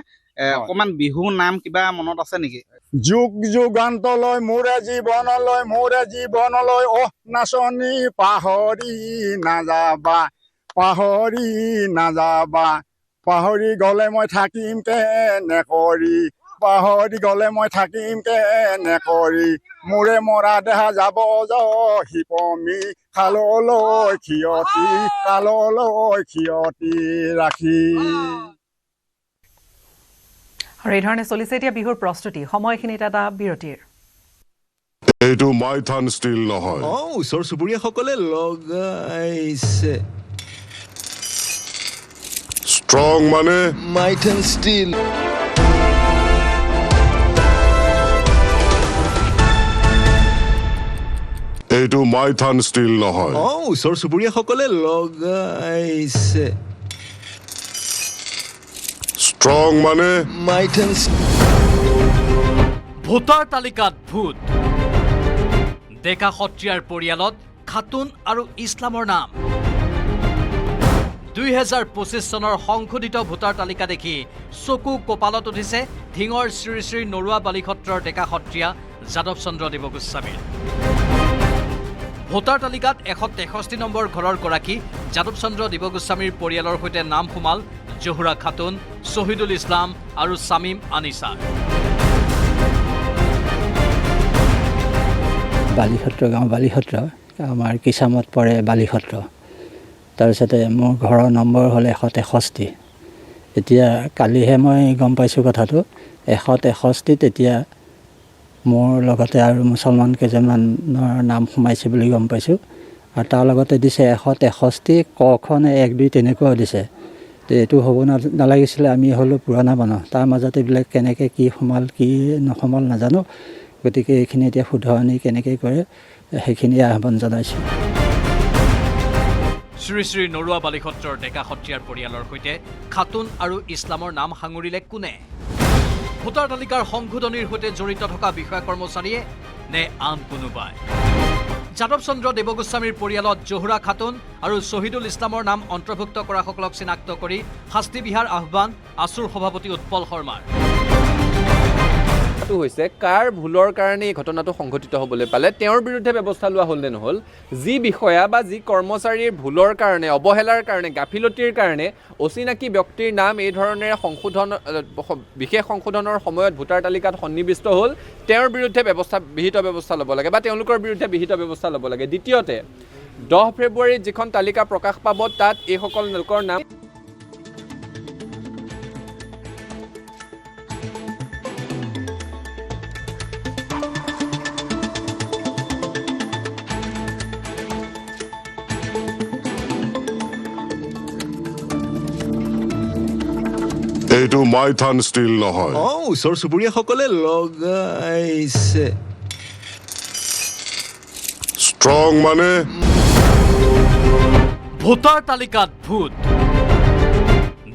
অকমান বিহু নাম কিবা মনত আছে নেকি
যুগ যুগান্তলৈ মোৰে জীৱনলৈ অহ নাচনি পাহৰি নাযাবা পাহৰি গ'লে মই থাকিম কেনে কৰি মোৰে মৰা দেহা যাব শিপমি কাললৈ ক্ষিয়তি ৰাখি
আৰু এই ধৰণে চলিছে এতিয়া বিহুৰ প্ৰস্তুতি সময়খিনিত এটা বিৰতিৰ
এইটো মাইথান ষ্টিল নহয়
ওচৰ চুবুৰীয়াসকলে লগাইছে
ষ্ট্ৰং মানে
মাইথান ষ্টিল
এইটো মাইথান ষ্টিল নহয়
ওচৰ চুবুৰীয়াসকলে লগাইছে
ষ্ট্ৰং মানে
মাইথান
ভোটাৰ তালিকাত ভূত ডেকা সত্ৰীয়াৰ পৰিয়ালত খাতুন আৰু ইছলামৰ নাম 2025 চনৰ সংশোধিত ভোটাৰ তালিকা দেখি চকু কপালত উঠিছে ধিঙৰ শ্ৰী শ্ৰী নৰুৱা বালিসত্ৰৰ ডেকা সত্ৰীয়া যাদৱ চন্দ্ৰ দেৱগোস্বামীৰ ভোটাৰ তালিকাত 163 নম্বৰ ঘৰৰ গৰাকী যাদৱ চন্দ্ৰ দেৱগোস্বামীৰ পৰিয়ালৰ সৈতে নাম সোমাল জহুৰা খাতুন শহীদুল ইছলাম আৰু শামীম আনিছাৰ
বালিসত্ৰ গাঁও বালিসত্ৰ আমাৰ কিচামত পৰে বালিসত্ৰ তাৰপিছতে মোৰ ঘৰৰ নম্বৰ হ'ল 163 এতিয়া কালিহে মই গম পাইছোঁ কথাটো 163 তেতিয়া মোৰ লগতে আৰু মুছলমান কেইজনমানৰ নাম সোমাইছে বুলি গম পাইছোঁ আৰু তাৰ লগতে দিছে 163 কখন 1 2 তেনেকুৱাও দিছে তো এইটো হ'ব নালাগিছিলে আমি হ'লো পুৰণা মানুহ তাৰ মাজতে এইবিলাক কেনেকৈ কি সোমাল কি নসোমাল নাজানো গতিকে এইখিনি এতিয়া শুধৰণি কেনেকৈ কৰে সেইখিনি আহ্বান জনাইছোঁ
শ্ৰী শ্ৰী নৰুৱা বালিসত্ৰৰ ডেকা সত্ৰীয়াৰ পৰিয়ালৰ সৈতে খাতুন আৰু ইছলামৰ নাম সাঙুৰিলে কোনে ভোটাৰ তালিকাৰ সংশোধনীৰ সৈতে জড়িত থকা বিষয়া কৰ্মচাৰীয়ে নে আন কোনোবাই যাদৱ চন্দ্ৰ দেৱগোস্বামীৰ পৰিয়ালত জহুৰা খাতুন আৰু শহীদুল ইছলামৰ নাম অন্তৰ্ভুক্ত কৰাসকলক চিনাক্ত কৰি শাস্তি বিহাৰ আহ্বান আছুৰ সভাপতি উৎপল শৰ্মাৰ
হৈছে কাৰ ভুলৰ কাৰণে এই ঘটনাটো সংঘটিত হ'বলৈ পালে তেওঁৰ বিৰুদ্ধে ব্যৱস্থা লোৱা হ'ল নে নহ'ল যি বিষয়া বা যি কৰ্মচাৰীৰ ভুলৰ কাৰণে অৱহেলাৰ কাৰণে গাফিলতিৰ কাৰণে অচিনাকি ব্যক্তিৰ নাম এই ধৰণেৰে বিশেষ সংশোধনৰ সময়ত ভোটাৰ তালিকাত সন্নিৱিষ্ট হ'ল তেওঁৰ বিৰুদ্ধে বিহিত ব্যৱস্থা ল'ব লাগে বা তেওঁলোকৰ বিৰুদ্ধে বিহিত ব্যৱস্থা ল'ব লাগে দ্বিতীয়তে 10 ফেব্ৰুৱাৰীত যিখন তালিকা প্ৰকাশ পাব তাত এইসকল লোকৰ নাম
এইটো মাইথান ষ্টিল নহয়
ওচৰ চুবুৰীয়াসকলে লগাইছে
ষ্ট্ৰং মানে
ভোটাৰ তালিকাত ভূত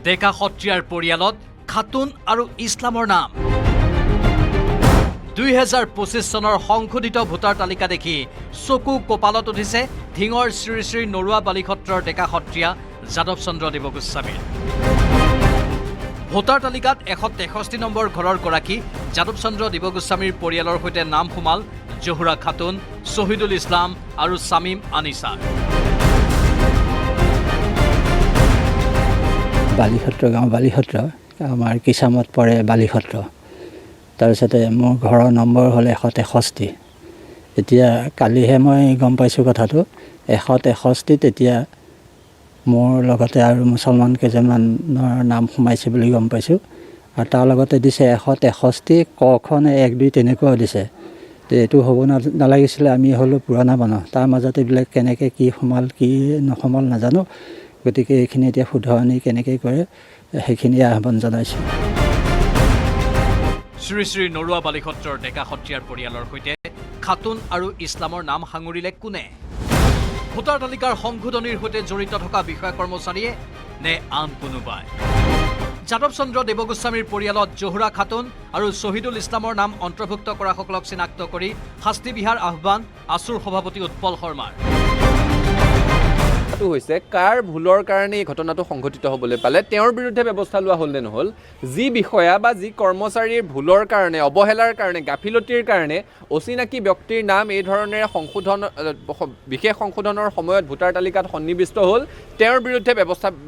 ডেকা সত্ৰীয়াৰ পৰিয়ালত খাতুন আৰু ইছলামৰ নাম 2025 চনৰ সংশোধিত ভোটাৰ তালিকা দেখি চকু কপালত উঠিছে ধিঙৰ শ্ৰী শ্ৰী নৰুৱা বালিসত্ৰৰ ডেকা সত্ৰীয়া যাদৱ চন্দ্ৰ দেৱগোস্বামীৰ ভোটাৰ তালিকাত 163 নম্বৰ ঘৰৰ গৰাকী যাদৱ চন্দ্ৰ দেৱগোস্বামীৰ পৰিয়ালৰ সৈতে নাম সোমাল জহুৰা খাতুন শহীদুল ইছলাম আৰু শামীম আনিছাৰ
বালিসত্ৰ গাঁও বালিসত্ৰ আমাৰ কিচামত পৰে বালিসত্ৰ তাৰপিছতে মোৰ ঘৰৰ নম্বৰ হ'ল 163 এতিয়া কালিহে মই গম পাইছোঁ কথাটো 163 তেতিয়া মোৰ লগতে আৰু মুছলমান কেইজনমানৰ নাম সোমাইছে বুলি গম পাইছোঁ আৰু তাৰ লগতে দিছে 163 কখন 1 2 তেনেকুৱাও দিছে তো এইটো হ'ব নালাগিছিলে আমি হ'লো পুৰণা মানুহ তাৰ মাজতে এইবিলাক কেনেকৈ কি সোমাল কি নসোমাল নাজানো গতিকে এইখিনি এতিয়া শুধৰণি কেনেকৈ কৰে সেইখিনি আহ্বান জনাইছোঁ
শ্ৰী শ্ৰী নৰুৱা বালিসত্ৰৰ ডেকা সত্ৰীয়াৰ পৰিয়ালৰ সৈতে খাতুন আৰু ইছলামৰ নাম সাঙুৰিলে কোনে ভোটাৰ তালিকাৰ সংশোধনীৰ সৈতে জড়িত থকা বিষয়া কৰ্মচাৰীয়ে নে আন কোনোবাই যাদৱ চন্দ্ৰ দেৱগোস্বামীৰ পৰিয়ালত জহুৰা খাতুন আৰু শহীদুল ইছলামৰ নাম অন্তৰ্ভুক্ত কৰাসকলক চিনাক্ত কৰি শাস্তি বিহাৰ আহ্বান আছুৰ সভাপতি উৎপল শৰ্মাৰ
হৈছে কাৰ ভুলৰ কাৰণে এই ঘটনাটো সংঘটিত হ'বলৈ পালে তেওঁৰ বিৰুদ্ধে ব্যৱস্থা লোৱা হ'ল নে নহ'ল যি বিষয়া বা যি কৰ্মচাৰীৰ ভুলৰ কাৰণে অৱহেলাৰ কাৰণে গাফিলতিৰ কাৰণে অচিনাকি ব্যক্তিৰ নাম এই ধৰণেৰে বিশেষ সংশোধনৰ সময়ত ভোটাৰ তালিকাত সন্নিৱিষ্ট হ'ল তেওঁৰ বিৰুদ্ধে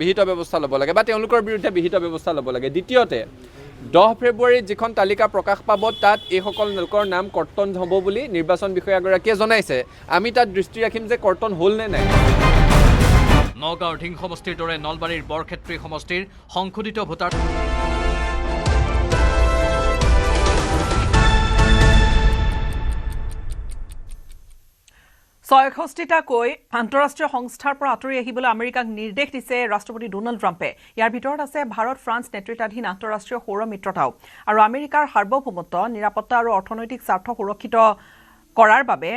বিহিত ব্যৱস্থা ল'ব লাগে বা তেওঁলোকৰ বিৰুদ্ধে বিহিত ব্যৱস্থা ল'ব লাগে দ্বিতীয়তে 10 ফেব্ৰুৱাৰীত যিখন তালিকা প্ৰকাশ পাব তাত এইসকল লোকৰ নাম কৰ্তন হ'ব বুলি নিৰ্বাচন বিষয়াগৰাকীয়ে জনাইছে আমি তাত দৃষ্টি ৰাখিম যে কৰ্তন হ'ল নে নাই
নগাঁৱৰ ধিং সমষ্টিৰ দৰে নলবাৰীৰ বৰক্ষেত্ৰী সমষ্টিৰ সংশোধিত ভোটাৰ
৬৬টাকৈ আন্তঃৰাষ্ট্ৰীয় সংস্থাৰ পৰা আঁতৰি আহিবলৈ আমেৰিকাক নিৰ্দেশ দিছে ৰাষ্ট্ৰপতি ডোনাল্ড ট্ৰাম্পে। ইয়াৰ ভিতৰত আছে ভাৰত ফ্ৰান্স নেতৃত্বাধীন আন্তঃৰাষ্ট্ৰীয় সৌৰ মিত্ৰতাও আৰু আমেৰিকাৰ সাৰ্বভৌমত্ব নিৰাপত্তা আৰু অৰ্থনৈতিক স্বাৰ্থ সুৰক্ষিত কৰাৰ বাবে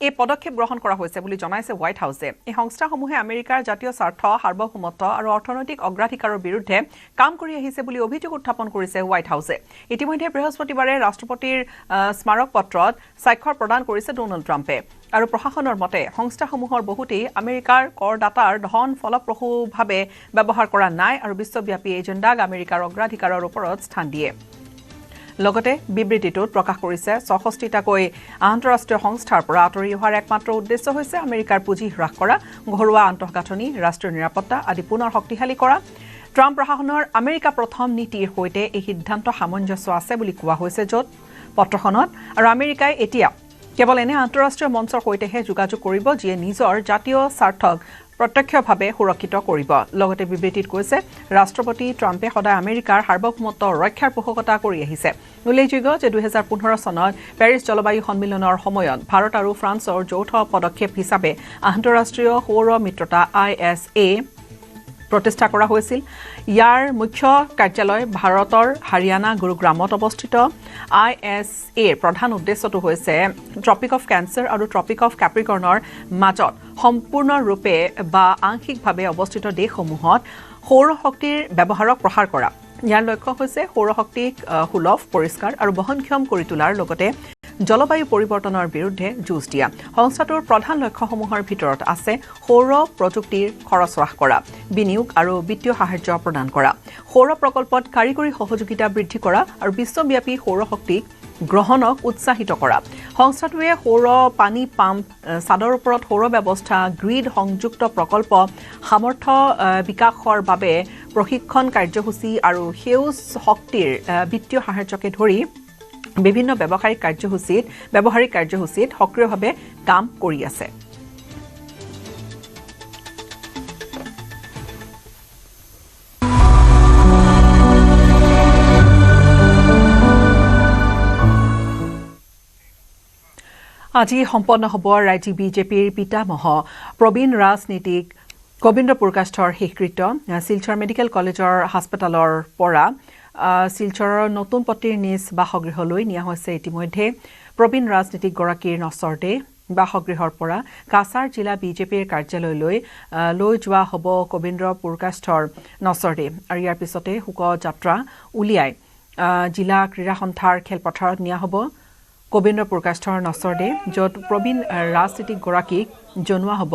এই পদক্ষেপ গ্ৰহণ কৰা হৈছে বুলি জনাইছে হোৱাইট হাউছে। এই সংস্থাসমূহে আমেৰিকাৰ জাতীয় স্বাৰ্থ সাৰ্বভৌমত্ব আৰু অৰ্থনৈতিক অগ্ৰাধিকাৰৰ বিৰুদ্ধে কাম কৰি আহিছে বুলি অভিযোগ উত্থাপন কৰিছে হোৱাইট হাউছে। ইতিমধ্যে বৃহস্পতিবাৰে ৰাষ্ট্ৰপতিৰ স্মাৰক পত্ৰত স্বাক্ষৰ প্ৰদান কৰিছে ডোনাল্ড ট্ৰাম্পে আৰু প্ৰশাসনৰ মতে সংস্থাসমূহৰ বহুতেই আমেৰিকাৰ কৰদাতাৰ ধন ফলপ্ৰসূভাৱে ব্যৱহাৰ কৰা নাই আৰু বিশ্বব্যাপী এজেণ্ডাক আমেৰিকাৰ অগ্ৰাধিকাৰৰ ওপৰত স্থান দিয়ে। লগতে বিবৃতিটোত প্ৰকাশ কৰিছে ৬৬টাকৈ আন্তঃৰাষ্ট্ৰীয় সংস্থাৰ পৰা আঁতৰি অহাৰ একমাত্ৰ উদ্দেশ্য হৈছে আমেৰিকাৰ পুঁজি হ্ৰাস কৰা, ঘৰুৱা আন্তঃগাঁথনি, ৰাষ্ট্ৰীয় নিৰাপত্তা আদি পুনৰ শক্তিশালী কৰা। ট্ৰাম্প প্ৰশাসনৰ আমেৰিকা প্ৰথম নীতিৰ সৈতে এই সিদ্ধান্ত সামঞ্জস্য আছে বুলি কোৱা হৈছে য'ত পত্ৰখনত আৰু আমেৰিকাই এতিয়া কেৱল এনে আন্তঃৰাষ্ট্ৰীয় মঞ্চৰ সৈতেহে যোগাযোগ কৰিব যিয়ে নিজৰ জাতীয় স্বাৰ্থক প্ৰত্যক্ষভাৱে সুৰক্ষিত কৰিব। লগতে বিবৃতিত কৈছে ৰাষ্ট্ৰপতি ট্ৰাম্পে সদায় আমেৰিকাৰ সাৰ্বভৌমত্ব ৰক্ষাৰ পোষকতা কৰি আহিছে। উল্লেখযোগ্য যে ২০১৫ চনত পেৰিছ জলবায়ু সন্মিলনৰ সময়ত ভাৰত আৰু ফ্ৰান্সৰ যৌথ পদক্ষেপ হিচাপে আন্তঃৰাষ্ট্ৰীয় সৌৰ মিত্ৰতা ISA প্ৰতিষ্ঠা কৰা হৈছিল। ইয়াৰ মুখ্য কাৰ্যালয় ভাৰতৰ হাৰিয়ানা গুৰুগ্ৰামত অৱস্থিত। ISAৰ প্ৰধান উদ্দেশ্যটো হৈছে ট্ৰপিক অফ কেঞ্চাৰ আৰু ট্ৰপিক অফ কেপ্ৰিকৰ্নৰ মাজত সম্পূৰ্ণৰূপে বা আংশিকভাৱে অৱস্থিত দেশসমূহত সৌৰ শক্তিৰ ব্যৱহাৰক প্ৰসাৰ কৰা। ইয়াৰ লক্ষ্য হৈছে সৌৰ শক্তিক সুলভ, পৰিষ্কাৰ আৰু বহনক্ষম কৰি তোলাৰ লগতে জলবায়ু পৰিৱৰ্তনৰ বিৰুদ্ধে যুঁজ দিয়া। সংস্থাটোৰ প্ৰধান লক্ষ্যসমূহৰ ভিতৰত আছে সৌৰ প্ৰযুক্তিৰ খৰচ হ্ৰাস কৰা, বিনিয়োগ আৰু বিত্তীয় সাহায্য প্ৰদান কৰা, সৌৰ প্ৰকল্পত কাৰিকৰী সহযোগিতা বৃদ্ধি কৰা আৰু বিশ্বব্যাপী সৌৰ শক্তিক গ্ৰহণক উৎসাহিত কৰা। সংস্থাটোৱে সৌৰ পানী পাম্প, ছাদৰ ওপৰত সৌৰ ব্যৱস্থা, গ্ৰীড সংযুক্ত প্ৰকল্প, সামৰ্থ্য বিকাশৰ বাবে প্ৰশিক্ষণ কাৰ্যসূচী আৰু সেউজ শক্তিৰ বিত্তীয় সাহায্যকে ধৰি বিভিন্ন ব্যৱহাৰিক কাৰ্যসূচীত সক্ৰিয়ভাৱে কাম কৰি আছে। আজি সম্পন্ন হ'ব ৰাজ্যিক বিজেপিৰ পিতামহ প্ৰবীণ ৰাজনীতিক গোবিন্দ পুৰকাষ্ঠৰ শেষকৃত্য। শিলচৰ মেডিকেল কলেজৰ হাস্পতালৰ পৰা শিলচৰৰ নতুন পট্টিৰ নিজ বাসগৃহলৈ নিয়া হৈছে। ইতিমধ্যে প্ৰবীণ ৰাজনীতিকগৰাকীৰ নশ্বৰ দেহ বাসগৃহৰ পৰা কাছাৰ জিলা বিজেপিৰ কাৰ্যালয়লৈ লৈ যোৱা হ'ব গোবিন্দ পুৰকাষ্ঠৰ নশ্বৰ দেহ আৰু ইয়াৰ পিছতে শোকযাত্ৰা উলিয়াই জিলা ক্ৰীড়া সন্থাৰ খেলপথাৰত নিয়া হ'ব গোবিন্দ পুৰকাষ্ঠৰ নশ্বৰ দেহ, য'ত প্ৰবীণ ৰাজনীতিকগৰাকীক জনোৱা হ'ব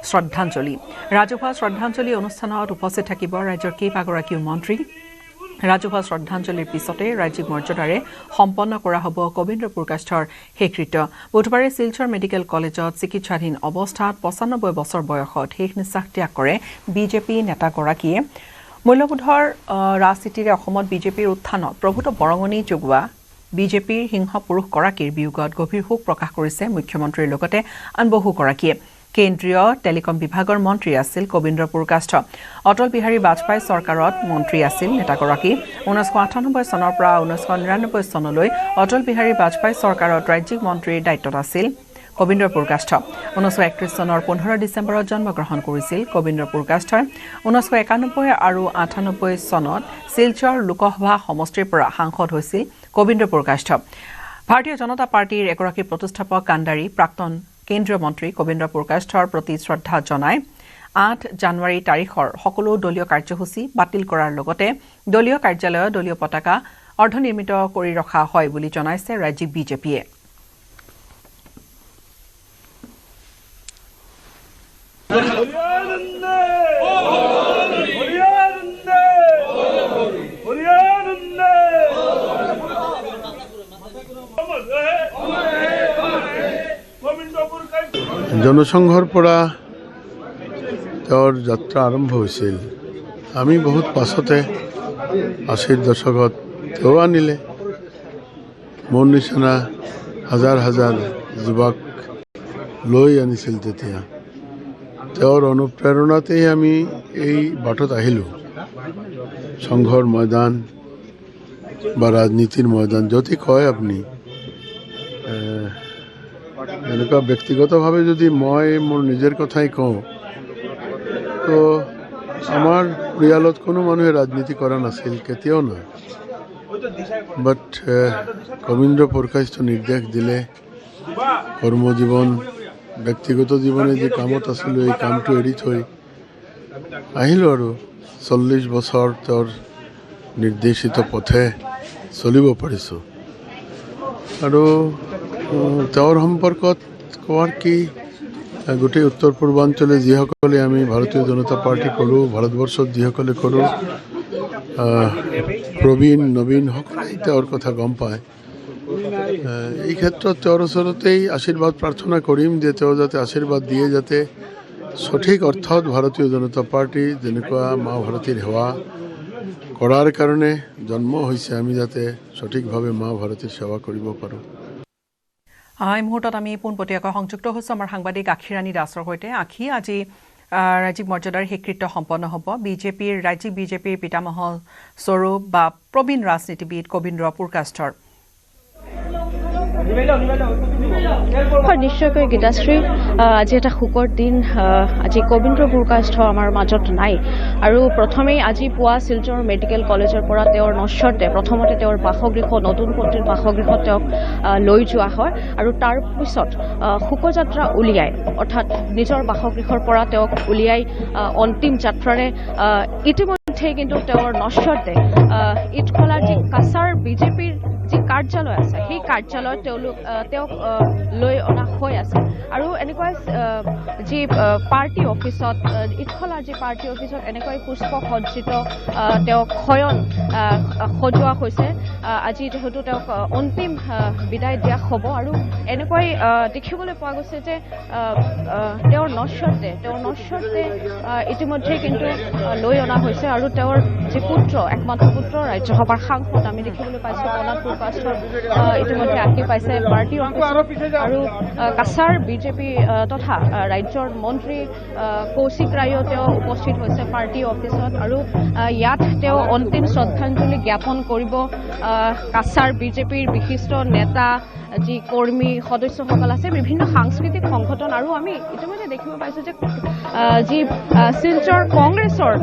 শ্ৰদ্ধাঞ্জলি। ৰাজহুৱা শ্ৰদ্ধাঞ্জলি অনুষ্ঠানত উপস্থিত থাকিব ৰাজ্যৰ কেইবাগৰাকীও মন্ত্ৰী। ৰাজহুৱা শ্ৰদ্ধাঞ্জলিৰ পিছতে ৰাজ্যিক মৰ্যাদাৰে সম্পন্ন কৰা হ'ব গোবিন্দ পুৰকাষ্ঠৰ শেষকৃত্য। বুধবাৰে শিলচৰ মেডিকেল কলেজত চিকিৎসাধীন অৱস্থাত ৯৫ বছৰ বয়সত শেষ নিশ্বাস ত্যাগ কৰে বিজেপি নেতাগৰাকীয়ে। মূল্যবোধৰ ৰাজনীতিৰে অসমত বিজেপিৰ উত্থানত প্ৰভূত বৰঙণি যোগোৱা বিজেপিৰ সিংহ পুৰুষগৰাকীৰ বিয়োগত গভীৰ শোক প্ৰকাশ কৰিছে মুখ্যমন্ত্ৰীৰ লগতে আন বহুগৰাকীয়ে। কেন্দ্ৰীয় টেলিকম বিভাগৰ মন্ত্ৰী আছিল গোবিন্দ পুৰকাষ্ঠ। অটল বিহাৰী বাজপেয়ী চৰকাৰত মন্ত্ৰী আছিল নেতাগৰাকী। ১৯৯৮ চনৰ পৰা ১৯৯৯ চনলৈ অটল বিহাৰী বাজপেয়ী চৰকাৰত ৰাজ্যিক মন্ত্ৰীৰ দায়িত্বত আছিল গোবিন্দ পুৰকাষ্ঠ। ১৯৩১ চনৰ ১৫ ডিচেম্বৰত জন্মগ্ৰহণ কৰিছিল গোবিন্দ পুৰকাষ্ঠই। ১৯৯১ আৰু ৯৮ চনত শিলচৰ লোকসভা সমষ্টিৰ পৰা সাংসদ হৈছিল গোবিন্দ পুৰকাষ্ঠ। ভাৰতীয় জনতা পাৰ্টীৰ এগৰাকী প্ৰতিষ্ঠাপক কাণ্ডাৰী প্ৰাক্তন কেন্দ্ৰীয় মন্ত্ৰী গোবিন্দ পুৰকাষ্ঠৰ প্ৰতি শ্ৰদ্ধা জনাই ৮ জানুৱাৰী তাৰিখৰ সকলো দলীয় কাৰ্যসূচী বাতিল কৰাৰ লগতে দলীয় কাৰ্যালয়ত দলীয় পতাকা অৰ্ধনিৰ্মিত কৰি ৰখা হয় বুলি জনাইছে ৰাজ্যিক বিজেপিয়ে।
জনসংঘৰ পৰা তেওঁৰ যাত্ৰা আৰম্ভ হৈছিল। আমি বহুত পাছতে ৮০ দশকত তেওঁ আনিলে। মোৰ নিচিনা হাজাৰ হাজাৰ যুৱক লৈ আনিছিল তেতিয়া। তেওঁৰ অনুপ্ৰেৰণাতেই আমি এই বাটত আহিলোঁ। সংঘৰ ময়দান বা ৰাজনীতিৰ ময়দান যদি কয় আপুনি এনেকুৱা ব্যক্তিগতভাৱে যদি মই মোৰ নিজৰ কথাই কওঁ তো আমাৰ পৰিয়ালত কোনো মানুহে ৰাজনীতি কৰা নাছিল, কেতিয়াও নাই। বাট কবীন্দ্ৰ পুৰকায়স্থ নিৰ্দেশ দিলে কৰ্মজীৱন ব্যক্তিগত জীৱনে যি কামত আছিলোঁ এই কামটো এৰি থৈ আহিলোঁ আৰু 40 বছৰ তেওঁৰ নিৰ্দেশিত পথে চলিব পাৰিছোঁ। আৰু তেওঁৰ সম্পৰ্কত কোৱাৰ কি, গোটেই উত্তৰ পূৰ্বাঞ্চলে যিসকলে আমি ভাৰতীয় জনতা পাৰ্টি কৰোঁ, ভাৰতবৰ্ষত যিসকলে কৰোঁ, প্ৰবীণ নবীন সকলোৱে তেওঁৰ কথা গম পায়। এই ক্ষেত্ৰত তেওঁৰ ওচৰতেই আশীৰ্বাদ প্ৰাৰ্থনা কৰিম যে তেওঁ যাতে আশীৰ্বাদ দিয়ে যাতে সঠিক অৰ্থত ভাৰতীয় জনতা পাৰ্টি যেনেকুৱা মা ভাৰতীৰ সেৱা কৰাৰ কাৰণে জন্ম হৈছে, আমি যাতে সঠিকভাৱে মা ভাৰতীৰ সেৱা কৰিব পাৰোঁ।
এই মুহূৰ্তত আমি পোনপটীয়াকৈ সংযুক্ত হৈছোঁ আমাৰ সাংবাদিক আখিৰাণী দাসৰ সৈতে। আখি, আজি ৰাজ্যিক মৰ্যাদাৰ স্বীকৃত সম্পন্ন হ'ব ৰাজ্যিক বিজেপিৰ পিতামহ স্বৰূপ বা প্ৰবীণ ৰাজনীতিবিদ কবীন্দ্ৰ পুৰকায়স্থৰ।
হয়, নিশ্চয়কৈ গীতাশ্ৰী, আজি এটা শোকৰ দিন। আজি কবীন্দ্ৰ পুৰকায়স্থ আমাৰ মাজত নাই। আৰু প্ৰথমেই আজি পুৱা শিলচৰ মেডিকেল কলেজৰ পৰা তেওঁৰ নশ্বৰতে প্ৰথমতে তেওঁৰ বাসগৃহ নতুন পল্লীৰ বাসগৃহত তেওঁক লৈ যোৱা হয় আৰু তাৰ পিছত শোকযাত্ৰা উলিয়াই, অৰ্থাৎ নিজৰ বাসগৃহৰ পৰা তেওঁক উলিয়াই অন্তিম যাত্ৰাৰে ইতিমধ্যে কিন্তু তেওঁৰ নশ্বৰতে ইটখলাৰ যি কাছাৰ বিজেপিৰ যি কাৰ্যালয় আছে সেই কাৰ্যালয়ত তেওঁক লৈ অনা হৈ আছে। আৰু এনেকৈ যি পাৰ্টি অফিচত ইটখলাৰ যি পাৰ্টি অফিচত এনেকৈ পুষ্পসজ্জিত তেওঁক শয়ন সজোৱা হৈছে। আজি যিহেতু তেওঁক অন্তিম বিদায় দিয়া হ'ব আৰু এনেকৈ দেখিবলৈ পোৱা গৈছে যে তেওঁৰ নশ্বৰতে ইতিমধ্যে কিন্তু লৈ অনা হৈছে। আৰু তেওঁৰ যি একমাত্ৰ পুত্ৰ ৰাজ্যসভাৰ সাংসদ আমি দেখিবলৈ পাইছোঁ প্ৰহ্লাদ পুৰকায়স্থ ইতিমধ্যে আহি পাইছে পাৰ্টি অফিচত। আৰু কাছাৰ বিজেপি তথা ৰাজ্যৰ মন্ত্ৰী কৌশিক ৰায়ো তেওঁ উপস্থিত হৈছে পাৰ্টি অফিচত। আৰু ইয়াত তেওঁ অন্তিম শ্ৰদ্ধাঞ্জলি জ্ঞাপন কৰিব কাছাৰ বিজেপিৰ বিশিষ্ট নেতা, যি কৰ্মী সদস্যসকল আছে, বিভিন্ন সাংস্কৃতিক সংগঠন। আৰু আমি ইতিমধ্যে দেখিব পাইছোঁ যে যি শিলচৰ কংগ্ৰেছৰ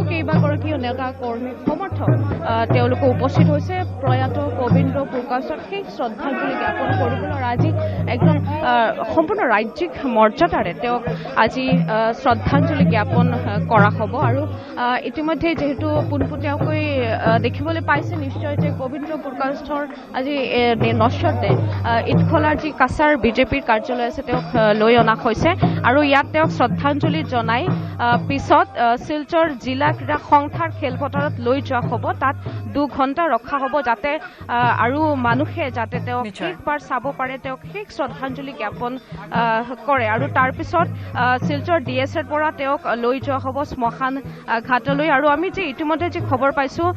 কেইবাগৰাকীও নেতা কৰ্মী সমৰ্থক তেওঁলোকে উপস্থিত হৈছে প্ৰয়াত কবীন্দ্ৰ পুৰকায়স্থক সেই শ্ৰদ্ধাঞ্জলি জ্ঞাপন কৰিবলৈ। আজি একদম সম্পূৰ্ণ ৰাজ্যিক মৰ্যাদাৰে তেওঁক আজি শ্ৰদ্ধাঞ্জলি জ্ঞাপন কৰা হ'ব। আৰু ইতিমধ্যে যিহেতু পোনপটীয়াকৈ দেখিবলৈ পাইছে নিশ্চয় যে কবীন্দ্ৰ পুৰকায়স্থৰ আজি নশ্বৰতে ইটখলাৰ যি কাছাৰ বিজেপিৰ কাৰ্যালয় আছে তেওঁক লৈ অনা হৈছে। আৰু ইয়াত তেওঁক শ্ৰদ্ধাঞ্জলি জনাই পিছত শিলচৰ জিলা ক্ৰীড়া সংস্থাৰ খেলপথাৰত লৈ যোৱা হ'ব। তাত 2 ঘণ্টা ৰখা হ'ব যাতে আৰু মানুহে যাতে তেওঁক শেষবাৰ চাব পাৰে, তেওঁক শেষ শ্ৰদ্ধাঞ্জলি জ্ঞাপন কৰে। আৰু তাৰপিছত শিলচৰ DSAৰ পৰা তেওঁক লৈ যোৱা হ'ব শ্মশান ঘাটলৈ। আৰু আমি যে ইতিমধ্যে যি খবৰ পাইছোঁ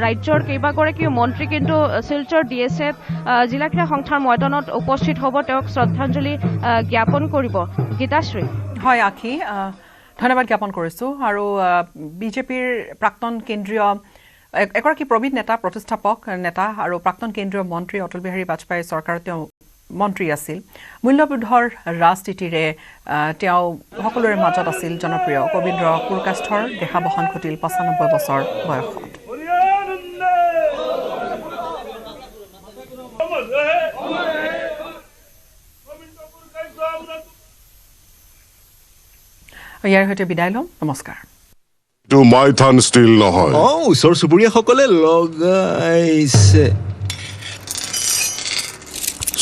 ৰাজ্যৰ কেইবাগৰাকীও মন্ত্ৰী কিন্তু শিলচৰ DSAত জিলা ক্ৰীড়া সংস্থাৰ ময়দানত উপস্থিত হ'ব, তেওঁক শ্ৰদ্ধাঞ্জলি জ্ঞাপন কৰিব। গীতাশ্ৰী।
হয় আখি, ধন্যবাদ জ্ঞাপন কৰিছোঁ। আৰু বিজেপিৰ প্ৰাক্তন কেন্দ্ৰীয় এগৰাকী প্ৰবীণ নেতা, প্ৰতিষ্ঠাপক নেতা আৰু প্ৰাক্তন কেন্দ্ৰীয় মন্ত্ৰী অটল বিহাৰী বাজপেয়ী চৰকাৰত তেওঁ মন্ত্ৰী আছিল। মূল্যবোধৰ ৰাজনীতিৰে তেওঁ সকলোৰে মাজত আছিল জনপ্ৰিয়। কবীন্দ্ৰ পুৰকায়স্থৰ দেহাৱসান ঘটিল 95 বছৰ বয়সত। ইয়াৰ সৈতে বিদায় ল'ম, নমস্কাৰ।
এইটো মাইথান ষ্টীল নহয়।
ওচৰ চুবুৰীয়াসকলে লগাইছে।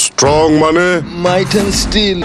ষ্ট্ৰং মানে
মাইথান ষ্টীল।